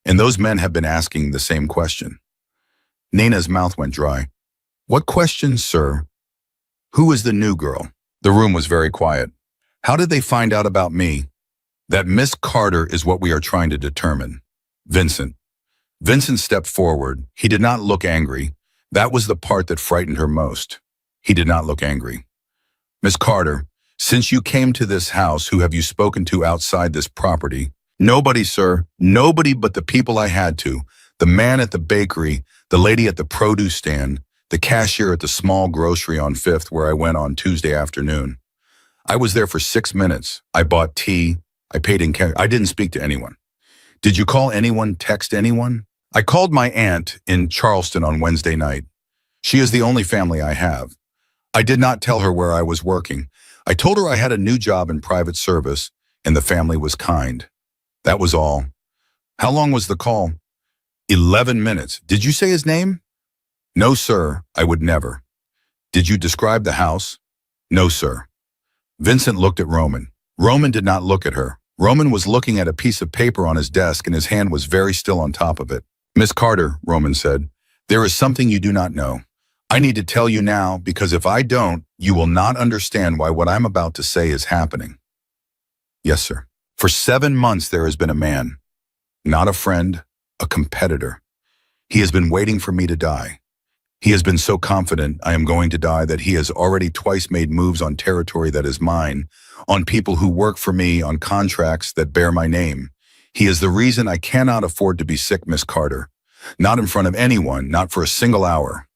And those men have been asking the same question." Nina's mouth went dry. "What questions, sir? Who is the new girl?" The room was very quiet. "How did they find out about me?" "That Miss Carter is what we are trying to determine." Vincent. Vincent stepped forward. He did not look angry. That was the part that frightened her most. He did not look angry. "Miss Carter, since you came to this house, who have you spoken to outside this property?" "Nobody, sir. Nobody but the people I had to. The man at the bakery, the lady at the produce stand, the cashier at the small grocery on 5th where I went on Tuesday afternoon. I was there for 6 minutes. I bought tea. I paid in cash. I didn't speak to anyone." "Did you call anyone, text anyone?" "I called my aunt in Charleston on Wednesday night. She is the only family I have. I did not tell her where I was working. I told her I had a new job in private service, and the family was kind. That was all." "How long was the call?" 11 minutes. "Did you say his name?" "No, sir, I would never." "Did you describe the house?" "No, sir." Vincent looked at Roman. Roman did not look at her. Roman was looking at a piece of paper on his desk, and his hand was very still on top of it. "Miss Carter," Roman said, "there is something you do not know. I need to tell you now, because if I don't, you will not understand why what I'm about to say is happening." "Yes, sir." "For 7 months there has been a man, not a friend, a competitor. He has been waiting for me to die. He has been so confident I am going to die that he has already twice made moves on territory that is mine, on people who work for me, on contracts that bear my name. He is the reason I cannot afford to be sick, Miss Carter. Not in front of anyone, not for a single hour."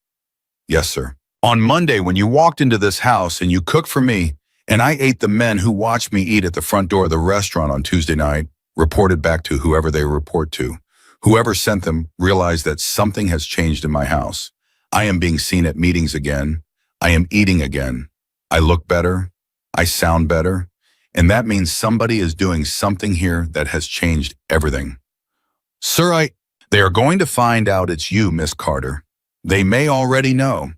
"Yes, sir." "On Monday, when you walked into this house and you cooked for me, and I ate the men who watched me eat at the front door of the restaurant on Tuesday night, reported back to whoever they report to. Whoever sent them realized that something has changed in my house. I am being seen at meetings again. I am eating again. I look better. I sound better. And that means somebody is doing something here that has changed everything. Sir, they are going to find out it's you, Miss Carter. They may already know.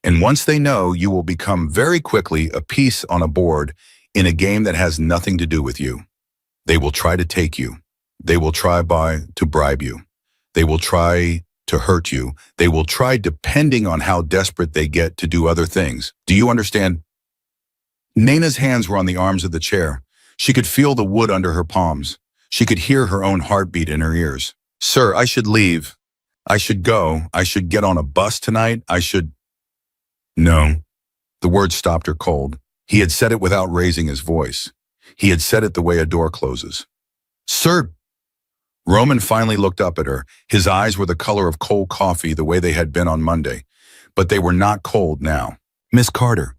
And once they know, you will become very quickly a piece on a board in a game that has nothing to do with you. They will try to take you. They will try to bribe you. They will try to hurt you. They will try, depending on how desperate they get, to do other things. Do you understand? Nana's hands were on the arms of the chair. She could feel the wood under her palms. She could hear her own heartbeat in her ears. Sir, I should leave. I should go. I should get on a bus tonight. I should... No. The words stopped her cold. He had said it without raising his voice. He had said it the way a door closes. Sir! Roman finally looked up at her. His eyes were the color of cold coffee, the way they had been on Monday. But they were not cold now. Miss Carter,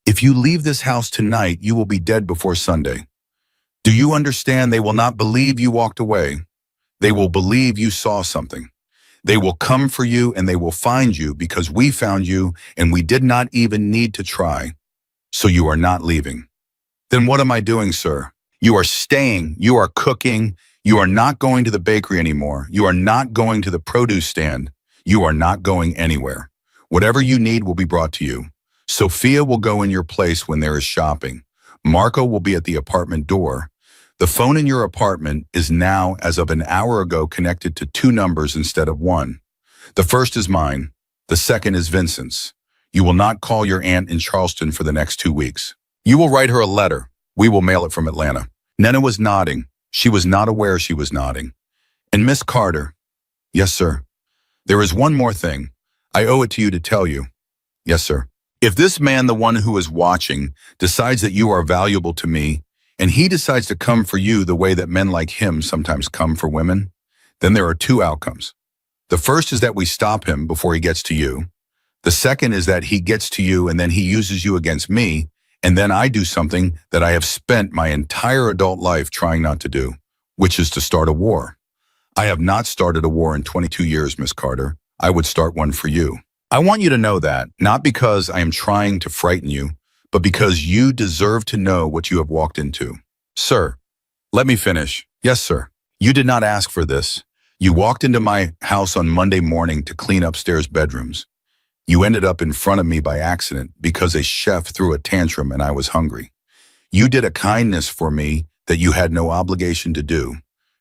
if you leave this house tonight, you will be dead before Sunday. Do you understand? They will not believe you walked away. They will believe you saw something. They will come for you and they will find you because we found you and we did not even need to try. So you are not leaving. Then what am I doing, sir? You are staying. You are cooking. You are not going to the bakery anymore. You are not going to the produce stand. You are not going anywhere. Whatever you need will be brought to you. Sophia will go in your place when there is shopping. Marco will be at the apartment door. The phone in your apartment is now, as of an hour ago, connected to 2 numbers instead of 1. The first is mine. The second is Vincent's. You will not call your aunt in Charleston for the next 2 weeks. You will write her a letter. We will mail it from Atlanta. Nana was nodding. She was not aware she was nodding. And Miss Carter. Yes, sir. There is one more thing. I owe it to you to tell you. Yes, sir. If this man, the one who is watching, decides that you are valuable to me, and he decides to come for you the way that men like him sometimes come for women, then there are 2 outcomes. The first is that we stop him before he gets to you. The second is that he gets to you and then he uses you against me, and then I do something that I have spent my entire adult life trying not to do, which is to start a war. I have not started a war in 22 years, Miss Carter. I would start one for you. I want you to know that, not because I am trying to frighten you, but because you deserve to know what you have walked into. Sir, let me finish. Yes, sir. You did not ask for this. You walked into my house on Monday morning to clean upstairs bedrooms. You ended up in front of me by accident because a chef threw a tantrum and I was hungry. You did a kindness for me that you had no obligation to do.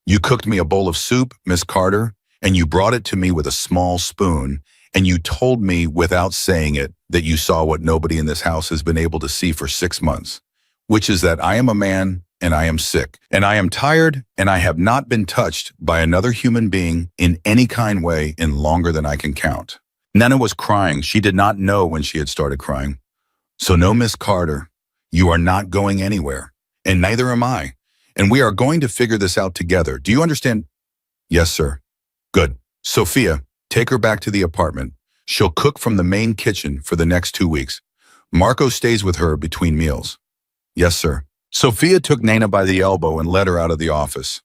You cooked me a bowl of soup, Miss Carter, and you brought it to me with a small spoon, and you told me without saying it that you saw what nobody in this house has been able to see for 6 months, which is that I am a man and I am sick, and I am tired, and I have not been touched by another human being in any kind way in longer than I can count. Nana was crying. She did not know when she had started crying. So no, Miss Carter, you are not going anywhere, and neither am I. And we are going to figure this out together. Do you understand? Yes, sir. Good. Sophia, take her back to the apartment. She'll cook from the main kitchen for the next 2 weeks. Marco stays with her between meals. Yes, sir. Sophia took Nana by the elbow and led her out of the office.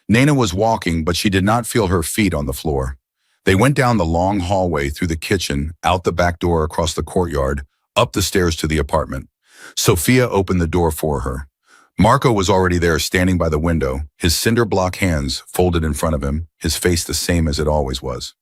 Nana was walking, but she did not feel her feet on the floor. They went down the long hallway through the kitchen, out the back door across the courtyard, up the stairs to the apartment. Sophia opened the door for her. Marco was already there, standing by the window, his cinder block hands folded in front of him, his face the same as it always was.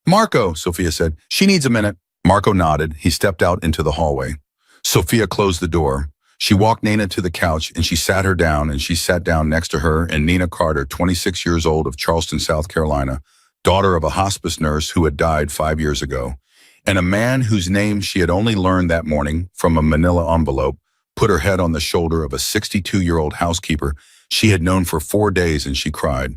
Marco, Sophia said, she needs a minute. Marco nodded. He stepped out into the hallway. Sophia closed the door. She walked Nana to the couch and she sat her down, and she sat down next to her and Nina Carter, 26 years old, of Charleston, South Carolina, daughter of a hospice nurse who had died 5 years ago, and a man whose name she had only learned that morning from a manila envelope, put her head on the shoulder of a 62-year-old housekeeper she had known for 4 days, and she cried.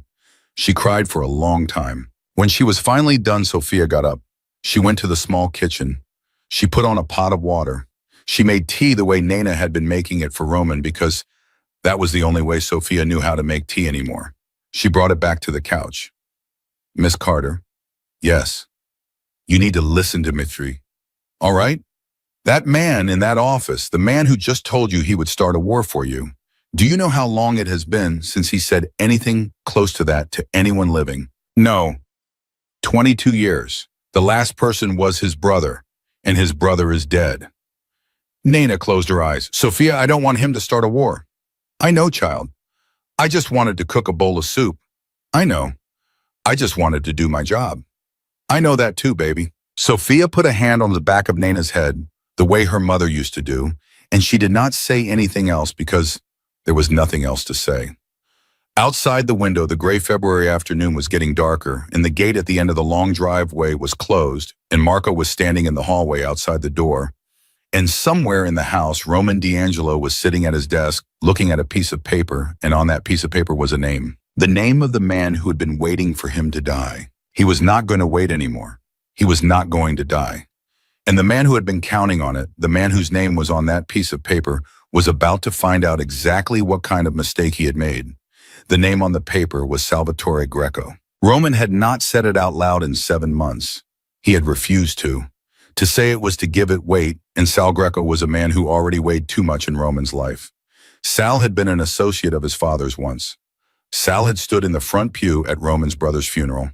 She cried for a long time. When she was finally done, Sophia got up. She went to the small kitchen. She put on a pot of water. She made tea the way Nana had been making it for Roman, because that was the only way Sophia knew how to make tea anymore. She brought it back to the couch. Miss Carter, yes, you need to listen to me, all right? That man in that office, the man who just told you he would start a war for you, do you know how long it has been since he said anything close to that to anyone living? No. 22 years. The last person was his brother, and his brother is dead. Nana closed her eyes. Sophia, I don't want him to start a war. I know, child. I just wanted to cook a bowl of soup. I know. I just wanted to do my job. I know that too, baby. Sophia put a hand on the back of Nana's head, the way her mother used to do, and she did not say anything else because there was nothing else to say. Outside the window, the gray February afternoon was getting darker, and the gate at the end of the long driveway was closed, and Marco was standing in the hallway outside the door. And somewhere in the house, Roman D'Angelo was sitting at his desk, looking at a piece of paper, and on that piece of paper was a name. The name of the man who had been waiting for him to die. He was not going to wait anymore. He was not going to die. And the man who had been counting on it, the man whose name was on that piece of paper, was about to find out exactly what kind of mistake he had made. The name on the paper was Salvatore Greco. Roman had not said it out loud in 7 months. He had refused to. To say it was to give it weight, and Sal Greco was a man who already weighed too much in Roman's life. Sal had been an associate of his father's once. Sal had stood in the front pew at Roman's brother's funeral.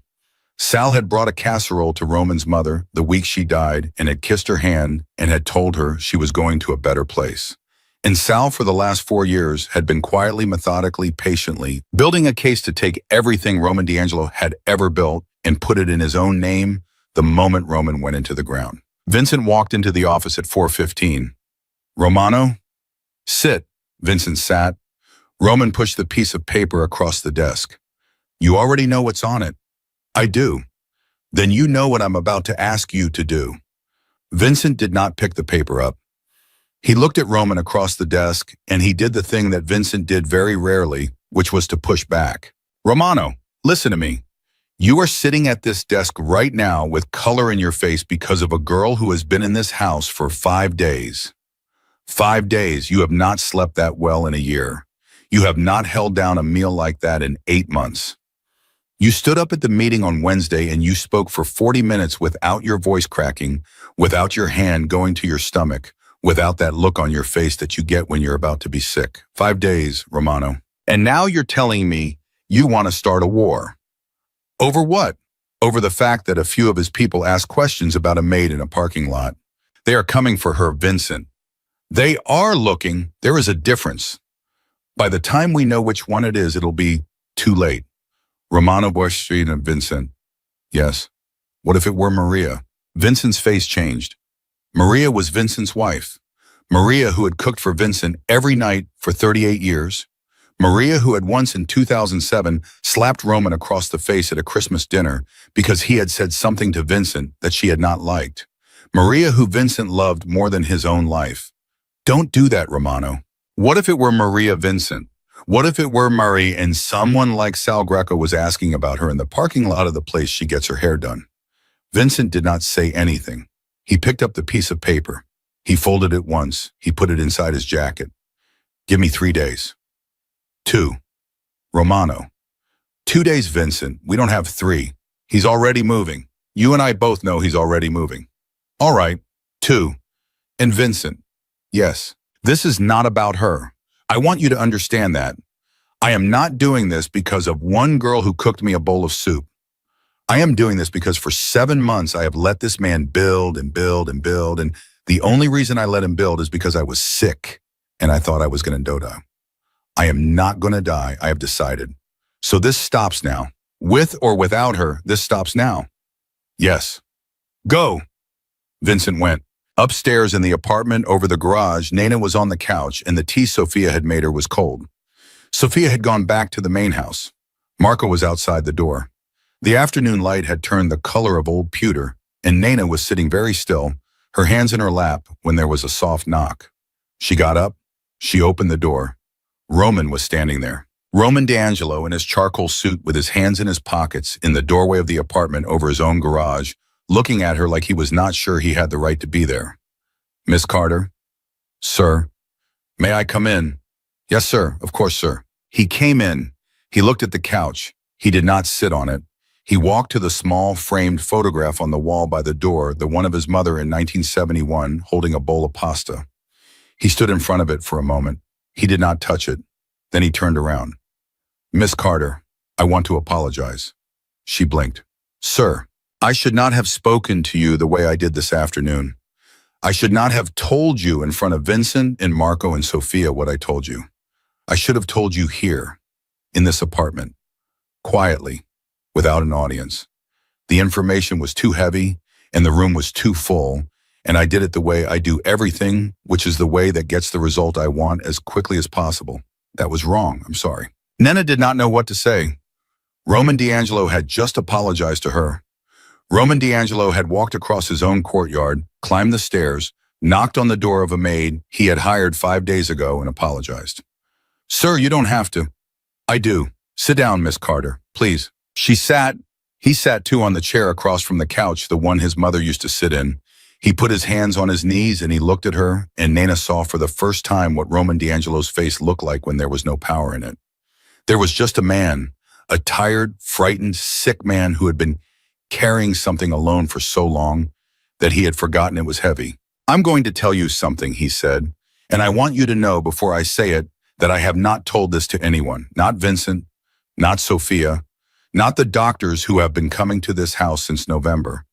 Sal had brought a casserole to Roman's mother the week she died and had kissed her hand and had told her she was going to a better place. And Sal, for the last 4 years, had been quietly, methodically, patiently building a case to take everything Roman D'Angelo had ever built and put it in his own name the moment Roman went into the ground. Vincent walked into the office at 4:15. Romano? Sit. Vincent sat. Roman pushed the piece of paper across the desk. You already know what's on it. I do. Then you know what I'm about to ask you to do. Vincent did not pick the paper up. He looked at Roman across the desk, and he did the thing that Vincent did very rarely, which was to push back. Romano, listen to me. You are sitting at this desk right now with color in your face because of a girl who has been in this house for 5 days. 5 days. You have not slept that well in a year. You have not held down a meal like that in 8 months. You stood up at the meeting on Wednesday and you spoke for 40 minutes without your voice cracking, without your hand going to your stomach, without that look on your face that you get when you're about to be sick. 5 days, Romano. And now you're telling me you want to start a war. Over what? Over the fact that a few of his people asked questions about a maid in a parking lot. They are coming for her, Vincent. They are looking. There is a difference. By the time we know which one it is, it'll be too late. Romano Bush Street and Vincent. Yes. What if it were Maria? Vincent's face changed. Maria was Vincent's wife. Maria, who had cooked for Vincent every night for 38 years. Maria, who had once in 2007 slapped Roman across the face at a Christmas dinner because he had said something to Vincent that she had not liked. Maria, who Vincent loved more than his own life. Don't do that, Romano. What if it were Maria Vincent? What if it were Marie and someone like Sal Greco was asking about her in the parking lot of the place she gets her hair done? Vincent did not say anything. He picked up the piece of paper. He folded it once. He put it inside his jacket. Give me 3 days. 2. Romano. 2 days, Vincent. We don't have 3. He's already moving. You and I both know he's already moving. All right. 2. And Vincent. Yes. This is not about her. I want you to understand that. I am not doing this because of one girl who cooked me a bowl of soup. I am doing this because for 7 months I have let this man build and build and build, and the only reason I let him build is because I was sick and I thought I was going to die. I am not going to die, I have decided. So this stops now. With or without her, this stops now. Yes. Go. Vincent went. Upstairs in the apartment over the garage, Nana was on the couch and the tea Sophia had made her was cold. Sophia had gone back to the main house. Marco was outside the door. The afternoon light had turned the color of old pewter, and Nana was sitting very still, her hands in her lap, when there was a soft knock. She got up. She opened the door. Roman was standing there. Roman D'Angelo in his charcoal suit with his hands in his pockets in the doorway of the apartment over his own garage, looking at her like he was not sure he had the right to be there. Miss Carter? Sir? May I come in? Yes, sir. Of course, sir. He came in. He looked at the couch. He did not sit on it. He walked to the small framed photograph on the wall by the door, the one of his mother in 1971, holding a bowl of pasta. He stood in front of it for a moment. He did not touch it. Then he turned around. Miss Carter, I want to apologize. She blinked. Sir, I should not have spoken to you the way I did this afternoon. I should not have told you in front of Vincent and Marco and Sophia what I told you. I should have told you here, in this apartment, quietly, without an audience. The information was too heavy and the room was too full, and I did it the way I do everything, which is the way that gets the result I want as quickly as possible. That was wrong, I'm sorry. Nana did not know what to say. Roman D'Angelo had just apologized to her. Roman D'Angelo had walked across his own courtyard, climbed the stairs, knocked on the door of a maid he had hired 5 days ago and apologized. Sir, you don't have to. I do. Sit down, Miss Carter, please. He sat too on the chair across from the couch, the one his mother used to sit in. He put his hands on his knees and he looked at her, and Nana saw for the first time what Roman D'Angelo's face looked like when there was no power in it. There was just a man, a tired, frightened, sick man who had been carrying something alone for so long that he had forgotten it was heavy. I'm going to tell you something, he said, and I want you to know before I say it that I have not told this to anyone, not Vincent, not Sophia, not the doctors who have been coming to this house since November.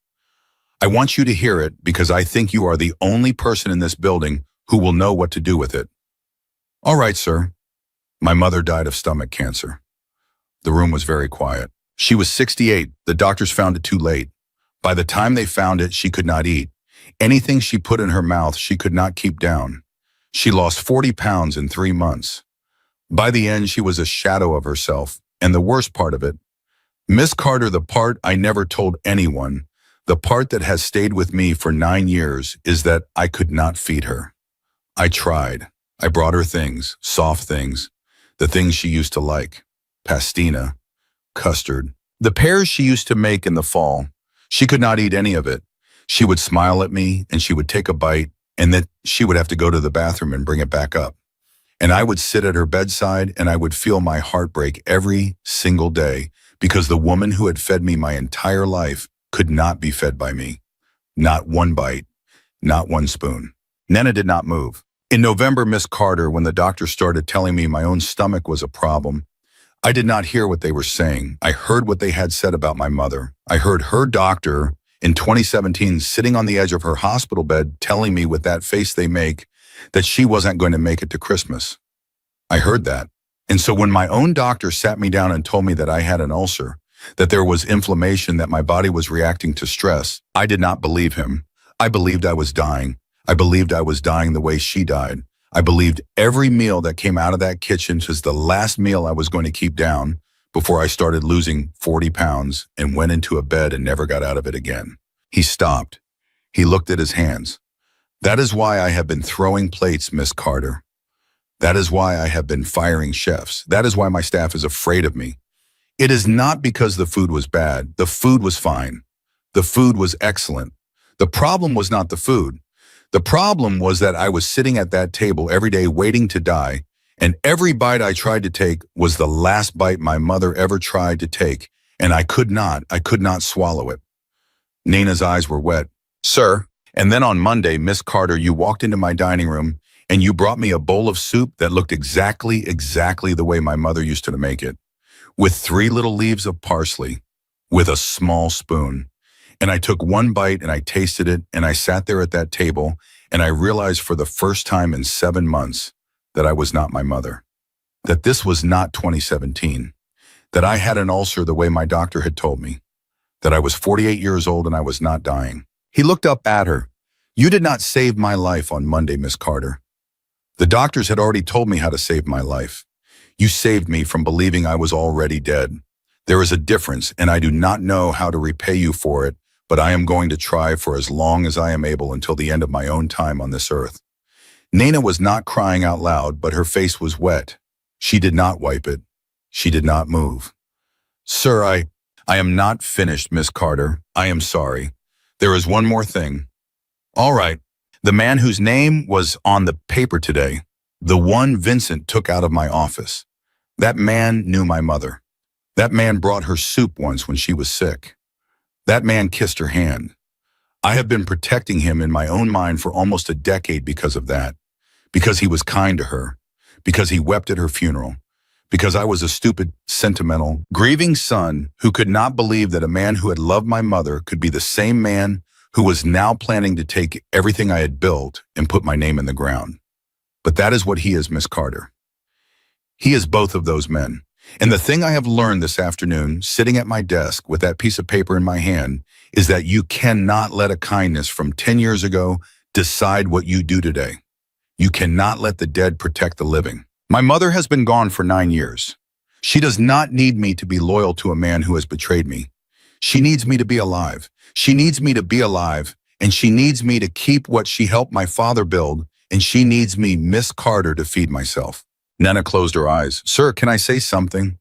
I want you to hear it because I think you are the only person in this building who will know what to do with it. All right, sir. My mother died of stomach cancer. The room was very quiet. She was 68. The doctors found it too late. By the time they found it, she could not eat. Anything she put in her mouth, she could not keep down. She lost 40 pounds in 3 months. By the end, she was a shadow of herself. And the worst part of it, Miss Carter, the part I never told anyone, the part that has stayed with me for 9 years, is that I could not feed her. I tried. I brought her things, soft things, the things she used to like, pastina, custard, the pears she used to make in the fall. She could not eat any of it. She would smile at me and she would take a bite, and then she would have to go to the bathroom and bring it back up. And I would sit at her bedside and I would feel my heart break every single day because the woman who had fed me my entire life could not be fed by me. Not one bite, not one spoon. Nana did not move. In November, Miss Carter, when the doctor started telling me my own stomach was a problem, I did not hear what they were saying. I heard what they had said about my mother. I heard her doctor in 2017 sitting on the edge of her hospital bed telling me with that face they make that she wasn't going to make it to Christmas. I heard that. And so when my own doctor sat me down and told me that I had an ulcer, that there was inflammation, that my body was reacting to stress, I did not believe him. I believed I was dying. I believed I was dying the way she died. I believed every meal that came out of that kitchen was the last meal I was going to keep down before I started losing 40 pounds and went into a bed and never got out of it again. He stopped. He looked at his hands. That is why I have been throwing plates, Miss Carter. That is why I have been firing chefs. That is why my staff is afraid of me. It is not because the food was bad. The food was fine. The food was excellent. The problem was not the food. The problem was that I was sitting at that table every day waiting to die, and every bite I tried to take was the last bite my mother ever tried to take, and I could not swallow it. Nana's eyes were wet. Sir, and then on Monday, Miss Carter, you walked into my dining room and you brought me a bowl of soup that looked exactly the way my mother used to make it, with 3 little leaves of parsley, with a small spoon. And I took one bite and I tasted it, and I sat there at that table and I realized for the first time in 7 months that I was not my mother, that this was not 2017, that I had an ulcer the way my doctor had told me, that I was 48 years old and I was not dying. He looked up at her. You did not save my life on Monday, Miss Carter. The doctors had already told me how to save my life. You saved me from believing I was already dead. There is a difference, and I do not know how to repay you for it, but I am going to try for as long as I am able until the end of my own time on this earth. Nana was not crying out loud, but her face was wet. She did not wipe it. She did not move. Sir, I am not finished, Miss Carter. I am sorry. There is one more thing. All right. The man whose name was on the paper today, the one Vincent took out of my office, that man knew my mother. That man brought her soup once when she was sick. That man kissed her hand. I have been protecting him in my own mind for almost a decade because of that, because he was kind to her, because he wept at her funeral, because I was a stupid, sentimental, grieving son who could not believe that a man who had loved my mother could be the same man who was now planning to take everything I had built and put my name in the ground. But that is what he is, Miss Carter. He is both of those men. And the thing I have learned this afternoon, sitting at my desk with that piece of paper in my hand, is that you cannot let a kindness from 10 years ago decide what you do today. You cannot let the dead protect the living. My mother has been gone for 9 years. She does not need me to be loyal to a man who has betrayed me. She needs me to be alive. She needs me to be alive, and she needs me to keep what she helped my father build, and she needs me, Miss Carter, to feed myself. Nana closed her eyes. Sir, can I say something?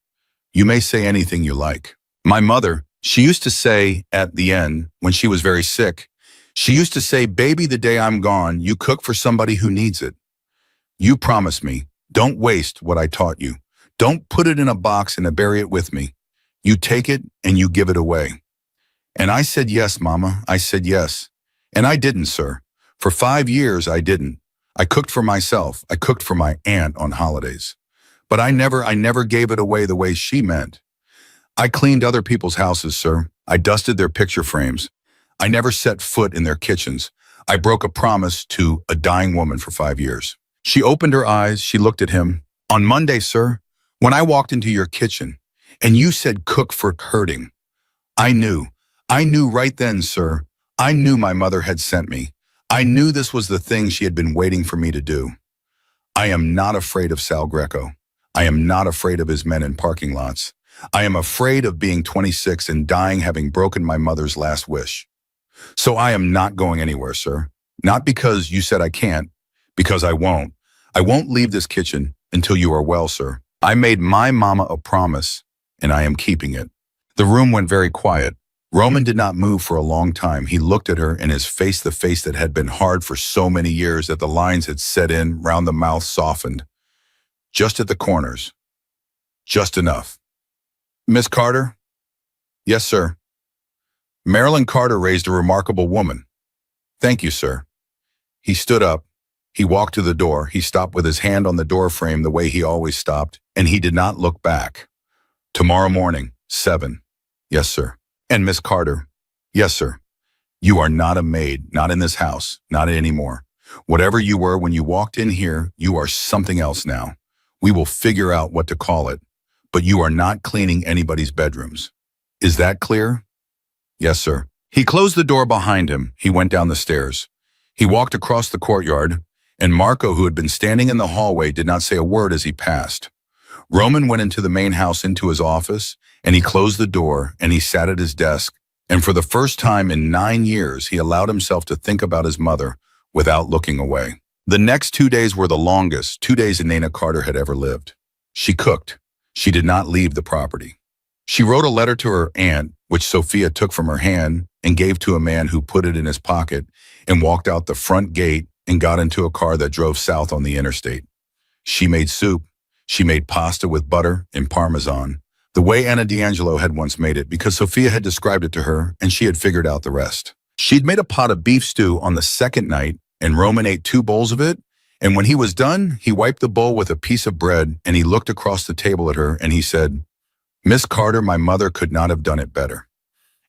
You may say anything you like. My mother, she used to say at the end, when she was very sick, she used to say, baby, the day I'm gone, you cook for somebody who needs it. You promise me, don't waste what I taught you. Don't put it in a box and bury it with me. You take it and you give it away. And I said, yes, Mama, I said yes. And I didn't, sir. For 5 years, I didn't. I cooked for myself. I cooked for my aunt on holidays. But I never gave it away the way she meant. I cleaned other people's houses, sir. I dusted their picture frames. I never set foot in their kitchens. I broke a promise to a dying woman for 5 years. She opened her eyes. She looked at him. On Monday, sir, when I walked into your kitchen and you said cook for hurting, I knew right then, sir. I knew my mother had sent me. I knew this was the thing she had been waiting for me to do. I am not afraid of Sal Greco. I am not afraid of his men in parking lots. I am afraid of being 26 and dying having broken my mother's last wish. So I am not going anywhere, sir. Not because you said I can't, because I won't. I won't leave this kitchen until you are well, sir. I made my mama a promise, and I am keeping it. The room went very quiet. Roman did not move for a long time. He looked at her, and his face, the face that had been hard for so many years that the lines had set in, round the mouth softened. Just at the corners. Just enough. Miss Carter, Yes, sir. Marilyn Carter raised a remarkable woman. Thank you, sir. He stood up. He walked to the door. He stopped with his hand on the door frame the way he always stopped, and he did not look back. Tomorrow morning, 7. Yes, sir. And Miss Carter? Yes, sir. You are not a maid, not in this house, not anymore. Whatever you were when you walked in here, you are something else now. We will figure out what to call it, but you are not cleaning anybody's bedrooms. Is that clear? Yes, sir. He closed the door behind him. He went down the stairs. He walked across the courtyard, and Marco, who had been standing in the hallway, did not say a word as he passed. Roman went into the main house into his office, and he closed the door, and he sat at his desk, and for the first time in 9 years, he allowed himself to think about his mother without looking away. The next 2 days were the longest 2 days Nana Carter had ever lived. She cooked. She did not leave the property. She wrote a letter to her aunt, which Sophia took from her hand and gave to a man who put it in his pocket and walked out the front gate and got into a car that drove south on the interstate. She made soup. She made pasta with butter and Parmesan, the way Anna D'Angelo had once made it because Sophia had described it to her and she had figured out the rest. She'd made a pot of beef stew on the second night and Roman ate 2 bowls of it, and when he was done, he wiped the bowl with a piece of bread and he looked across the table at her and he said, "Miss Carter, my mother could not have done it better."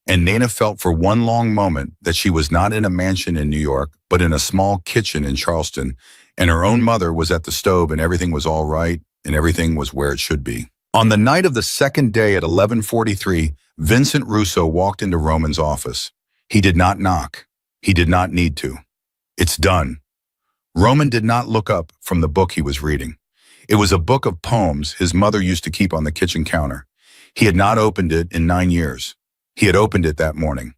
And Nana felt for one long moment that she was not in a mansion in New York, but in a small kitchen in Charleston, and her own mother was at the stove and everything was all right and everything was where it should be. On the night of the second day at 11:43, Vincent Russo walked into Roman's office. He did not knock. He did not need to. It's done. Roman did not look up from the book he was reading. It was a book of poems his mother used to keep on the kitchen counter. He had not opened it in 9 years. He had opened it that morning.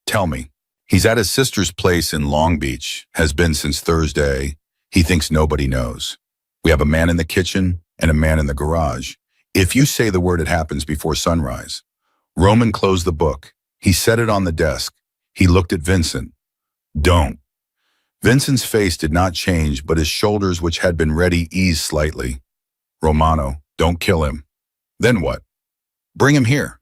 Tell me. He's at his sister's place in Long Beach, has been since Thursday. He thinks nobody knows. We have a man in the kitchen and a man in the garage. If you say the word, it happens before sunrise. Roman closed the book. He set it on the desk. He looked at Vincent. Don't. Vincent's face did not change, but his shoulders, which had been ready, eased slightly. Romano, don't kill him. Then what? Bring him here.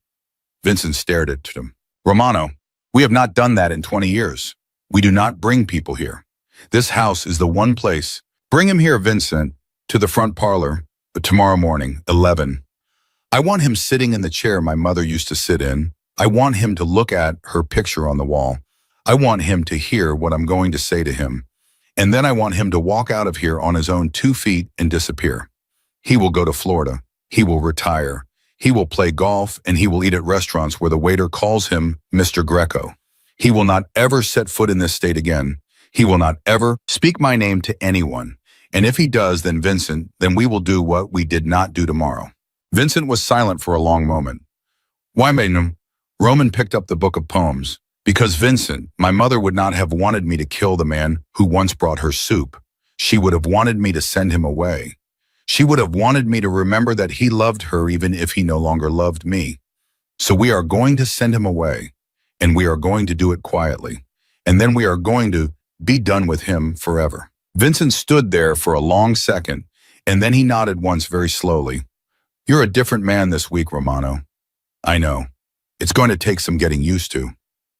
Vincent stared at him. Romano, we have not done that in 20 years. We do not bring people here. This house is the one place. Bring him here, Vincent, to the front parlor, but tomorrow morning, 11. I want him sitting in the chair my mother used to sit in. I want him to look at her picture on the wall. I want him to hear what I'm going to say to him. And then I want him to walk out of here on his own 2 feet and disappear. He will go to Florida. He will retire. He will play golf and he will eat at restaurants where the waiter calls him Mr. Greco. He will not ever set foot in this state again. He will not ever speak my name to anyone. And if he does, then Vincent, then we will do what we did not do tomorrow. Vincent was silent for a long moment. Why, Maiden? Roman picked up the book of poems. Because Vincent, my mother would not have wanted me to kill the man who once brought her soup. She would have wanted me to send him away. She would have wanted me to remember that he loved her even if he no longer loved me. So we are going to send him away, and we are going to do it quietly, and then we are going to be done with him forever. Vincent stood there for a long second, and then he nodded once very slowly. You're a different man this week, Romano. I know. It's going to take some getting used to.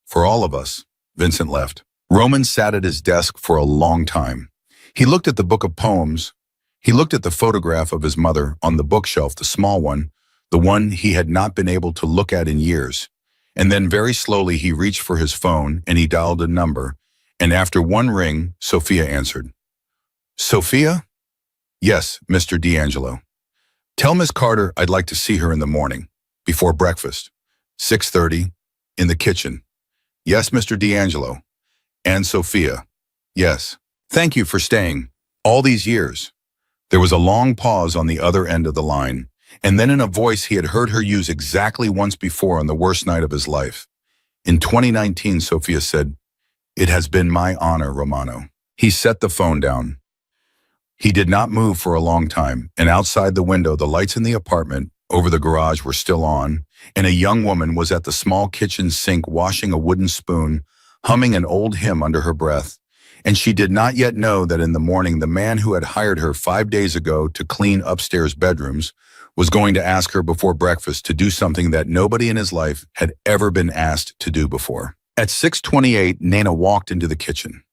For all of us. Vincent left. Roman sat at his desk for a long time. He looked at the book of poems. He looked at the photograph of his mother on the bookshelf, the small one, the one he had not been able to look at in years. And then very slowly he reached for his phone and he dialed a number. And after one ring, Sophia answered. Sophia? Yes, Mr. D'Angelo. Tell Miss Carter I'd like to see her in the morning, before breakfast. 6:30, in the kitchen. Yes, Mr. D'Angelo. And Sophia. Yes. Thank you for staying. All these years. There was a long pause on the other end of the line, and then in a voice he had heard her use exactly once before on the worst night of his life. In 2019, Sophia said, It has been my honor, Romano. He set the phone down. He did not move for a long time, and outside the window, the lights in the apartment over the garage were still on, and a young woman was at the small kitchen sink washing a wooden spoon, humming an old hymn under her breath. And she did not yet know that in the morning the man who had hired her 5 days ago to clean upstairs bedrooms was going to ask her before breakfast to do something that nobody in his life had ever been asked to do before. At 6:28, Nana walked into the kitchen.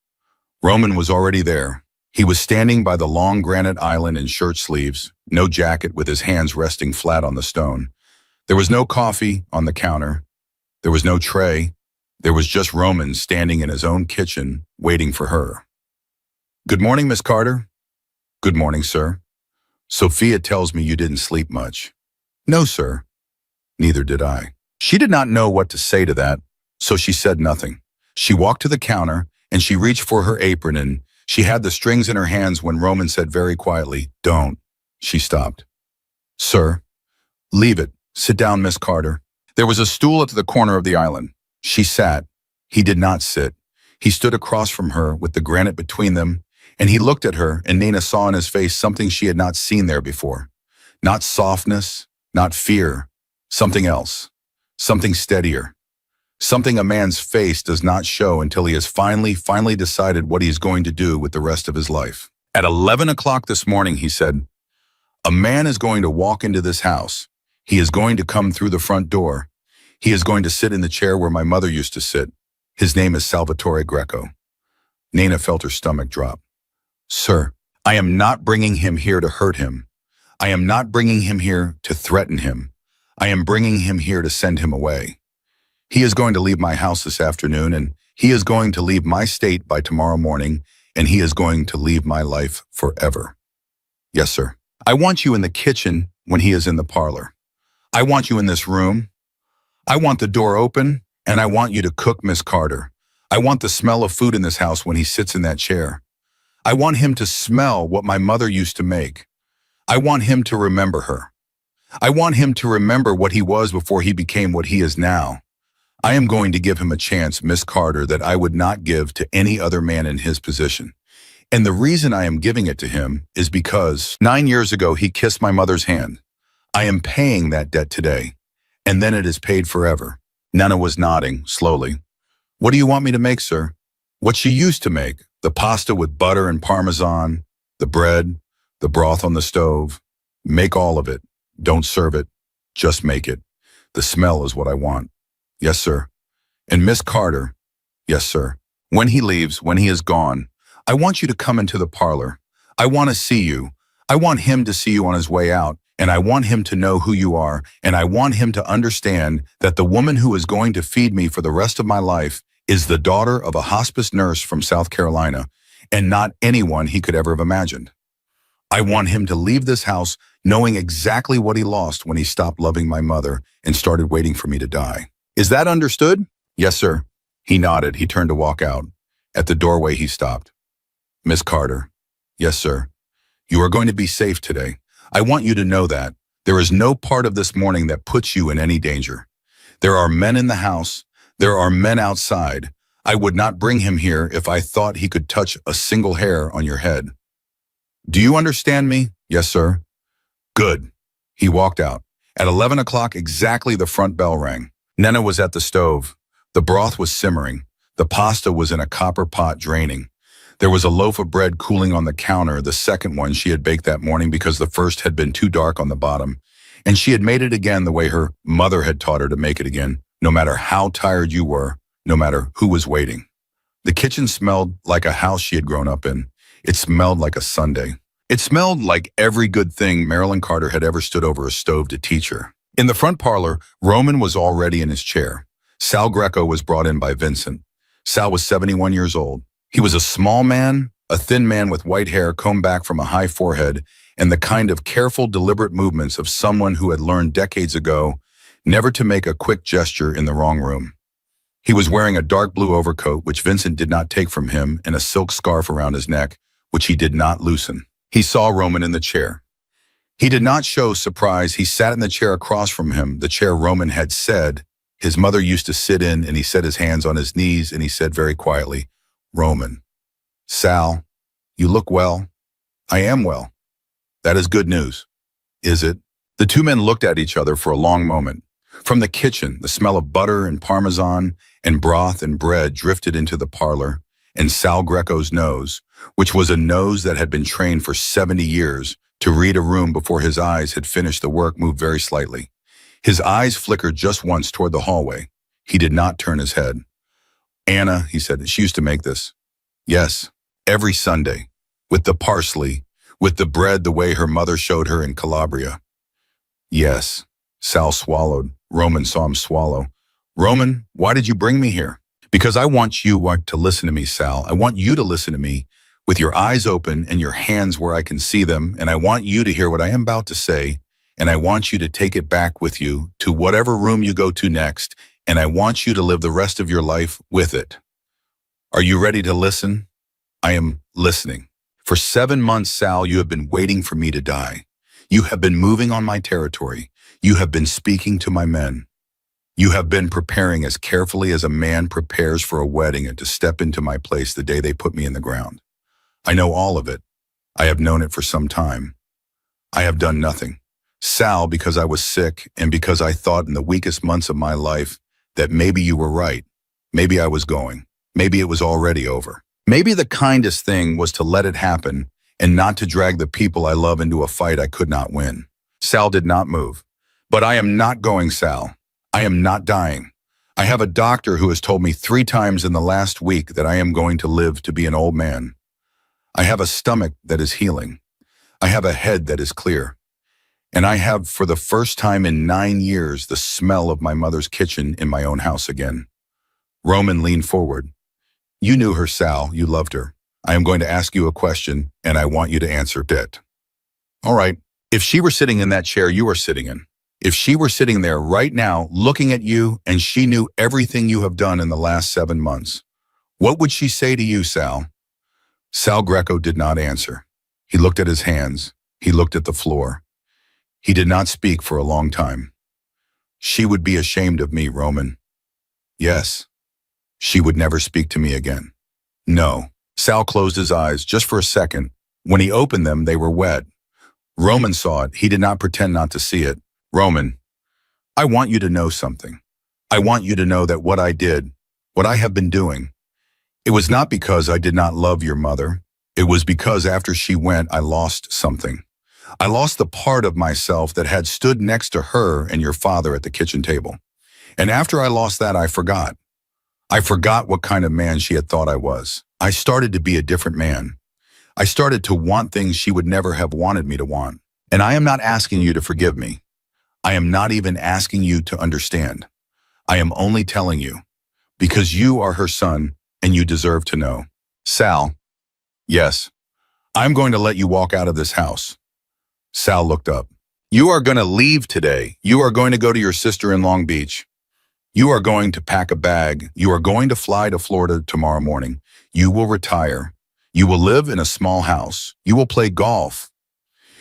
Roman was already there. He was standing by the long granite island in shirt sleeves, no jacket, with his hands resting flat on the stone. There was no coffee on the counter. There was no tray. There was just Roman standing in his own kitchen, waiting for her. "Good morning, Miss Carter." "Good morning, sir. Sophia tells me you didn't sleep much." "No, sir." "Neither did I." She did not know what to say to that, so she said nothing. She walked to the counter, and she reached for her apron, and she had the strings in her hands when Roman said very quietly, "Don't." She stopped. "Sir." "Leave it. Sit down, Miss Carter." There was a stool at the corner of the island. She sat. He did not sit. He stood across from her with the granite between them, and he looked at her, and Nana saw in his face something she had not seen there before. Not softness, not fear, something else, something steadier. Something a man's face does not show until he has finally decided what he is going to do with the rest of his life. At 11 o'clock this morning, he said, "A man is going to walk into this house. He is going to come through the front door. He is going to sit in the chair where my mother used to sit. His name is Salvatore Greco." Nana felt her stomach drop. "Sir, I am not bringing him here to hurt him. I am not bringing him here to threaten him. I am bringing him here to send him away. He is going to leave my house this afternoon, and he is going to leave my state by tomorrow morning, and he is going to leave my life forever." "Yes, sir." "I want you in the kitchen when he is in the parlor. I want you in this room. I want the door open, and I want you to cook, Miss Carter. I want the smell of food in this house when he sits in that chair. I want him to smell what my mother used to make. I want him to remember her. I want him to remember what he was before he became what he is now. I am going to give him a chance, Miss Carter, that I would not give to any other man in his position. And the reason I am giving it to him is because 9 years ago he kissed my mother's hand. I am paying that debt today, and then it is paid forever." Nana was nodding, slowly. "What do you want me to make, sir?" "What she used to make, the pasta with butter and Parmesan, the bread, the broth on the stove. Make all of it. Don't serve it. Just make it. The smell is what I want." "Yes, sir." "And Miss Carter." "Yes, sir. When he leaves, when he is gone, I want you to come into the parlor. I want to see you. I want him to see you on his way out, and I want him to know who you are, and I want him to understand that the woman who is going to feed me for the rest of my life is the daughter of a hospice nurse from South Carolina, and not anyone he could ever have imagined. I want him to leave this house knowing exactly what he lost when he stopped loving my mother and started waiting for me to die. Is that understood?" "Yes, sir." He nodded. He turned to walk out. At the doorway, he stopped. "Miss Carter." "Yes, sir." "You are going to be safe today. I want you to know that. There is no part of this morning that puts you in any danger. There are men in the house. There are men outside. I would not bring him here if I thought he could touch a single hair on your head. Do you understand me?" "Yes, sir." "Good." He walked out. At 11 o'clock exactly, the front bell rang. Nana was at the stove. The broth was simmering. The pasta was in a copper pot draining. There was a loaf of bread cooling on the counter, the second one she had baked that morning because the first had been too dark on the bottom. And she had made it again the way her mother had taught her to make it again, no matter how tired you were, no matter who was waiting. The kitchen smelled like a house she had grown up in. It smelled like a Sunday. It smelled like every good thing Marilyn Carter had ever stood over a stove to teach her. In the front parlor, Roman was already in his chair. Sal Greco was brought in by Vincent. Sal was 71 years old. He was a small man, a thin man with white hair combed back from a high forehead, and the kind of careful, deliberate movements of someone who had learned decades ago never to make a quick gesture in the wrong room. He was wearing a dark blue overcoat, which Vincent did not take from him, and a silk scarf around his neck, which he did not loosen. He saw Roman in the chair. He did not show surprise. He sat in the chair across from him, the chair Roman had said his mother used to sit in, and he set his hands on his knees, and he said very quietly, "Roman." "Sal, you look well." "I am well." "That is good news." "Is it?" The two men looked at each other for a long moment. From the kitchen, the smell of butter and Parmesan and broth and bread drifted into the parlor, and Sal Greco's nose, which was a nose that had been trained for 70 years, to read a room before his eyes had finished the work moved very slightly. His eyes flickered just once toward the hallway. He did not turn his head. Anna, he said, she used to make this. Yes, every Sunday, with the parsley, with the bread the way her mother showed her in Calabria. Yes, Sal swallowed. Roman saw him swallow. Roman, why did you bring me here? Because I want you to listen to me, Sal. I want you to listen to me with your eyes open and your hands where I can see them, and I want you to hear what I am about to say, and I want you to take it back with you to whatever room you go to next, and I want you to live the rest of your life with it. Are you ready to listen? I am listening. For 7 months, Sal, you have been waiting for me to die. You have been moving on my territory. You have been speaking to my men. You have been preparing as carefully as a man prepares for a wedding and to step into my place the day they put me in the ground. I know all of it. I have known it for some time. I have done nothing. Sal, because I was sick and because I thought in the weakest months of my life that maybe you were right. Maybe I was going. Maybe it was already over. Maybe the kindest thing was to let it happen and not to drag the people I love into a fight I could not win. Sal did not move. But I am not going, Sal. I am not dying. I have a doctor who has told me 3 times in the last week that I am going to live to be an old man. I have a stomach that is healing. I have a head that is clear. And I have, for the first time in 9 years, the smell of my mother's kitchen in my own house again. Roman leaned forward. You knew her, Sal. You loved her. I am going to ask you a question, and I want you to answer it. All right. If she were sitting in that chair you are sitting in, if she were sitting there right now looking at you and she knew everything you have done in the last 7 months, what would she say to you, Sal? Sal Greco did not answer. He looked at his hands. He looked at the floor. He did not speak for a long time. She would be ashamed of me, Roman. Yes. She would never speak to me again. No. Sal closed his eyes just for a second. When he opened them, they were wet. Roman saw it. He did not pretend not to see it. Roman, I want you to know something. I want you to know that what I did, what I have been doing, it was not because I did not love your mother. It was because after she went, I lost something. I lost the part of myself that had stood next to her and your father at the kitchen table. And after I lost that, I forgot. I forgot what kind of man she had thought I was. I started to be a different man. I started to want things she would never have wanted me to want. And I am not asking you to forgive me. I am not even asking you to understand. I am only telling you, because you are her son and you deserve to know. Sal, yes, I'm going to let you walk out of this house. Sal looked up. You are going to leave today. You are going to go to your sister in Long Beach. You are going to pack a bag. You are going to fly to Florida tomorrow morning. You will retire. You will live in a small house. You will play golf.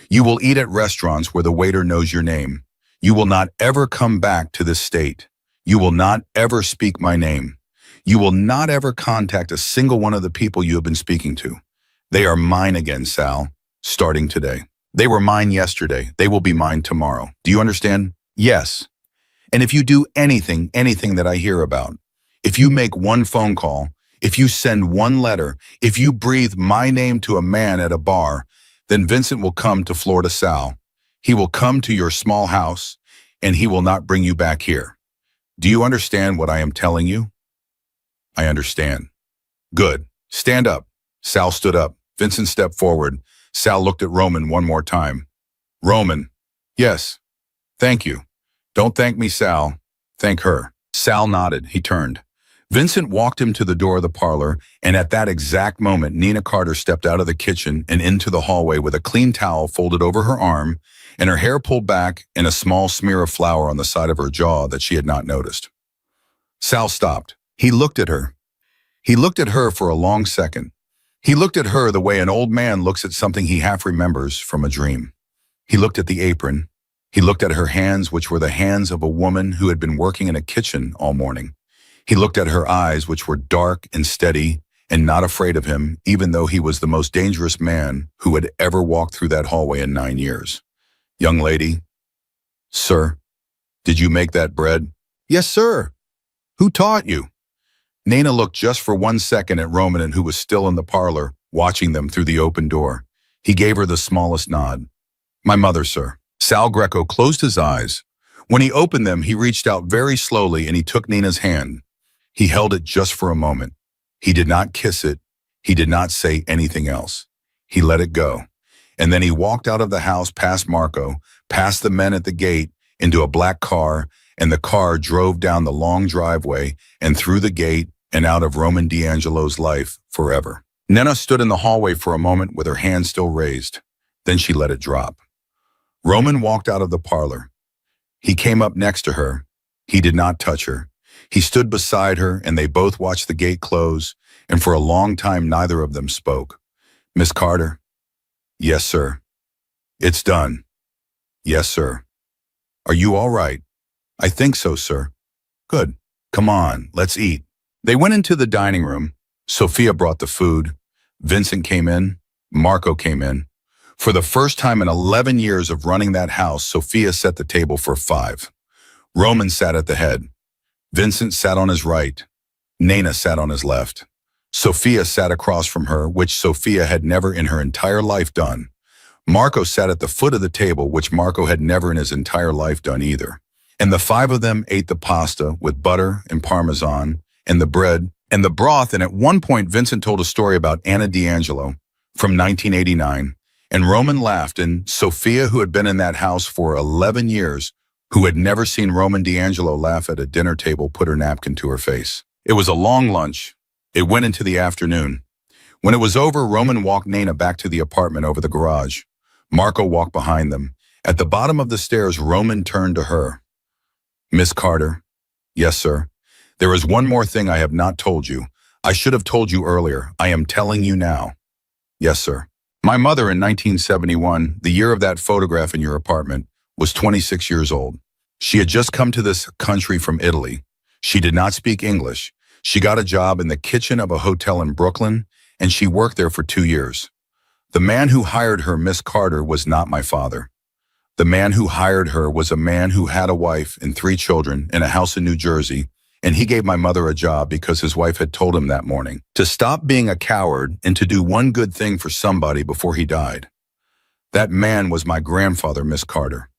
You will eat at restaurants where the waiter knows your name. You will not ever come back to this state. You will not ever speak my name. You will not ever contact a single one of the people you have been speaking to. They are mine again, Sal, starting today. They were mine yesterday. They will be mine tomorrow. Do you understand? Yes. And if you do anything that I hear about, if you make one phone call, if you send one letter, if you breathe my name to a man at a bar, then Vincent will come to Florida, Sal. He will come to your small house, and he will not bring you back here. Do you understand what I am telling you? I understand. Good. Stand up. Sal stood up. Vincent stepped forward. Sal looked at Roman one more time. Roman. Yes. Thank you. Don't thank me, Sal. Thank her. Sal nodded. He turned. Vincent walked him to the door of the parlor, and at that exact moment, Nina Carter stepped out of the kitchen and into the hallway with a clean towel folded over her arm and her hair pulled back and a small smear of flour on the side of her jaw that she had not noticed. Sal stopped. He looked at her. He looked at her for a long second. He looked at her the way an old man looks at something he half remembers from a dream. He looked at the apron. He looked at her hands, which were the hands of a woman who had been working in a kitchen all morning. He looked at her eyes, which were dark and steady and not afraid of him, even though he was the most dangerous man who had ever walked through that hallway in 9 years. Young lady, sir, did you make that bread? Yes, sir. Who taught you? Nina looked just for 1 second at Roman, who was still in the parlor, watching them through the open door. He gave her the smallest nod. My mother, sir. Sal Greco closed his eyes. When he opened them, he reached out very slowly and he took Nina's hand. He held it just for a moment. He did not kiss it. He did not say anything else. He let it go. And then he walked out of the house past Marco, past the men at the gate, into a black car, and the car drove down the long driveway and through the gate and out of Roman D'Angelo's life forever. Nina stood in the hallway for a moment with her hand still raised. Then she let it drop. Roman walked out of the parlor. He came up next to her. He did not touch her. He stood beside her, and they both watched the gate close, and for a long time neither of them spoke. Miss Carter? Yes, sir. It's done. Yes, sir. Are you all right? I think so, sir. Good. Come on, let's eat. They went into the dining room. Sophia brought the food. Vincent came in. Marco came in. For the first time in 11 years of running that house, Sophia set the table for 5. Roman sat at the head. Vincent sat on his right. Nina sat on his left. Sophia sat across from her, which Sophia had never in her entire life done. Marco sat at the foot of the table, which Marco had never in his entire life done either. And the 5 of them ate the pasta with butter and parmesan and the bread and the broth, and at one point Vincent told a story about Anna D'Angelo from 1989, and Roman laughed, and Sophia, who had been in that house for 11 years, who had never seen Roman D'Angelo laugh at a dinner table, put her napkin to her face. It was a long lunch. It went into the afternoon. When it was over, Roman walked Nina back to the apartment over the garage. Marco walked behind them. At the bottom of the stairs, Roman turned to her. Miss Carter? Yes, sir. There is one more thing I have not told you. I should have told you earlier. I am telling you now. Yes, sir. My mother in 1971, the year of that photograph in your apartment, was 26 years old. She had just come to this country from Italy. She did not speak English. She got a job in the kitchen of a hotel in Brooklyn, and she worked there for 2 years. The man who hired her, Miss Carter, was not my father. The man who hired her was a man who had a wife and 3 children in a house in New Jersey, and he gave my mother a job because his wife had told him that morning to stop being a coward and to do one good thing for somebody before he died. That man was my grandfather, Miss Carter.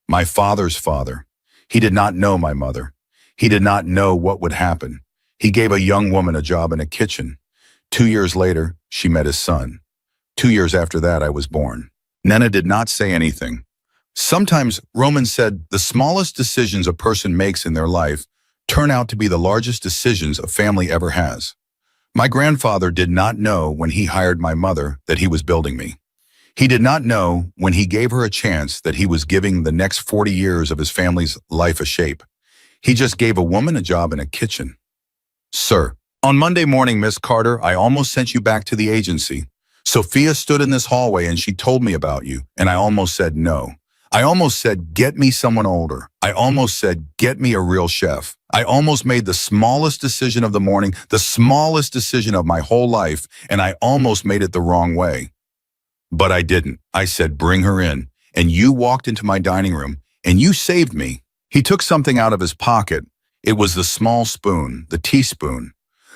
My father's father. He did not know my mother. He did not know what would happen. He gave a young woman a job in a kitchen. 2 years later, she met his son. 2 years after that, I was born. Nina did not say anything. Sometimes, Roman said, the smallest decisions a person makes in their life turn out to be the largest decisions a family ever has. My grandfather did not know when he hired my mother that he was building me. He did not know when he gave her a chance that he was giving the next 40 years of his family's life a shape. He just gave a woman a job in a kitchen. Sir, on Monday morning, Miss Carter, I almost sent you back to the agency. Sophia stood in this hallway and she told me about you, and I almost said no. I almost said, get me someone older. I almost said, get me a real chef. I almost made the smallest decision of the morning, the smallest decision of my whole life, and I almost made it the wrong way. But I didn't. I said, bring her in. And you walked into my dining room, and you saved me. He took something out of his pocket. It was the small spoon, the teaspoon,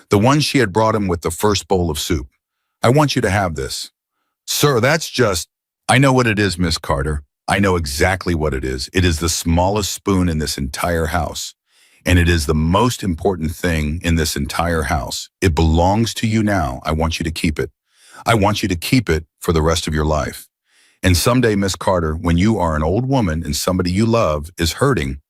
the one she had brought him with the first bowl of soup. I want you to have this. Sir, that's just... I know what it is, Miss Carter. I know exactly what it is. It is the smallest spoon in this entire house. And it is the most important thing in this entire house. It belongs to you now. I want you to keep it. I want you to keep it for the rest of your life. And someday, Miss Carter, when you are an old woman and somebody you love is hurting,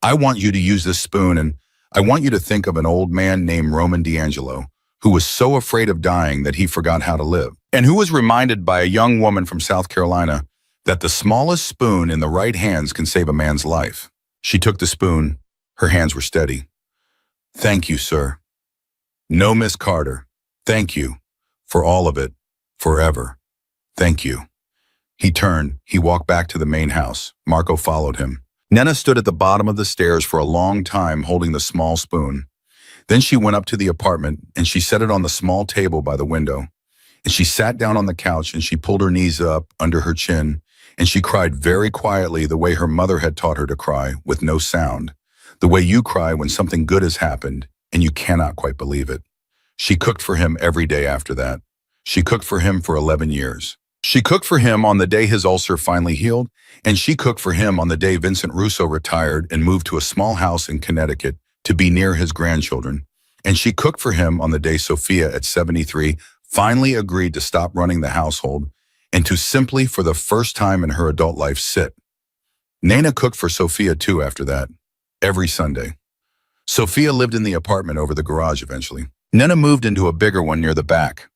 I want you to use this spoon, and I want you to think of an old man named Roman D'Angelo, who was so afraid of dying that he forgot how to live, and who was reminded by a young woman from South Carolina that the smallest spoon in the right hands can save a man's life. She took the spoon. Her hands were steady. Thank you, sir. No, Miss Carter. Thank you. For all of it. Forever. Thank you. He turned. He walked back to the main house. Marco followed him. Nina stood at the bottom of the stairs for a long time holding the small spoon. Then she went up to the apartment and she set it on the small table by the window. And she sat down on the couch and she pulled her knees up under her chin. And she cried very quietly the way her mother had taught her to cry, with no sound. The way you cry when something good has happened and you cannot quite believe it. She cooked for him every day after that. She cooked for him for 11 years. She cooked for him on the day his ulcer finally healed, and she cooked for him on the day Vincent Russo retired and moved to a small house in Connecticut to be near his grandchildren. And she cooked for him on the day Sophia, at 73, finally agreed to stop running the household and to simply, for the first time in her adult life, sit. Nana cooked for Sophia too after that, every Sunday. Sophia lived in the apartment over the garage eventually. Nana moved into a bigger one near the back.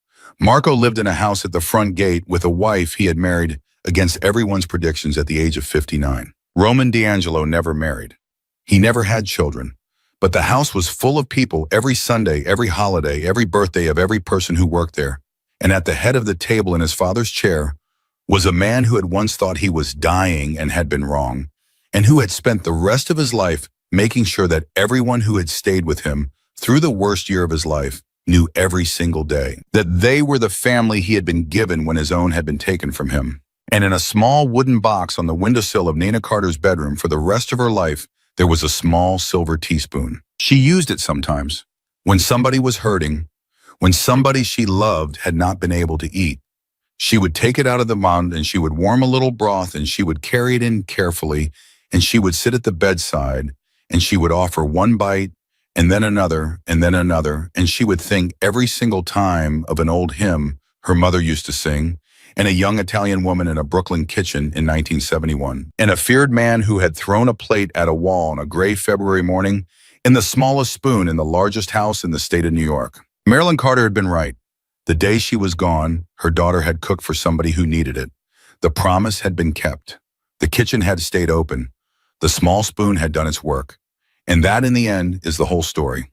Marco lived in a house at the front gate with a wife he had married against everyone's predictions at the age of 59. Roman D'Angelo never married. He never had children. But the house was full of people every Sunday, every holiday, every birthday of every person who worked there. And at the head of the table in his father's chair was a man who had once thought he was dying and had been wrong, and who had spent the rest of his life making sure that everyone who had stayed with him through the worst year of his life knew every single day that they were the family he had been given when his own had been taken from him. And in a small wooden box on the windowsill of Nana Carter's bedroom for the rest of her life, there was a small silver teaspoon. She used it sometimes when somebody was hurting, when somebody she loved had not been able to eat. She would take it out of the mound and she would warm a little broth and she would carry it in carefully and she would sit at the bedside and she would offer one bite and then another and she would think every single time of an old hymn her mother used to sing and a young Italian woman in a Brooklyn kitchen in 1971, and a feared man who had thrown a plate at a wall on a gray February morning, and the smallest spoon in the largest house in the state of New York. Marilyn Carter had been right. The day she was gone, her daughter had cooked for somebody who needed it. The promise had been kept. The kitchen had stayed open. The small spoon had done its work. And that, in the end, is the whole story.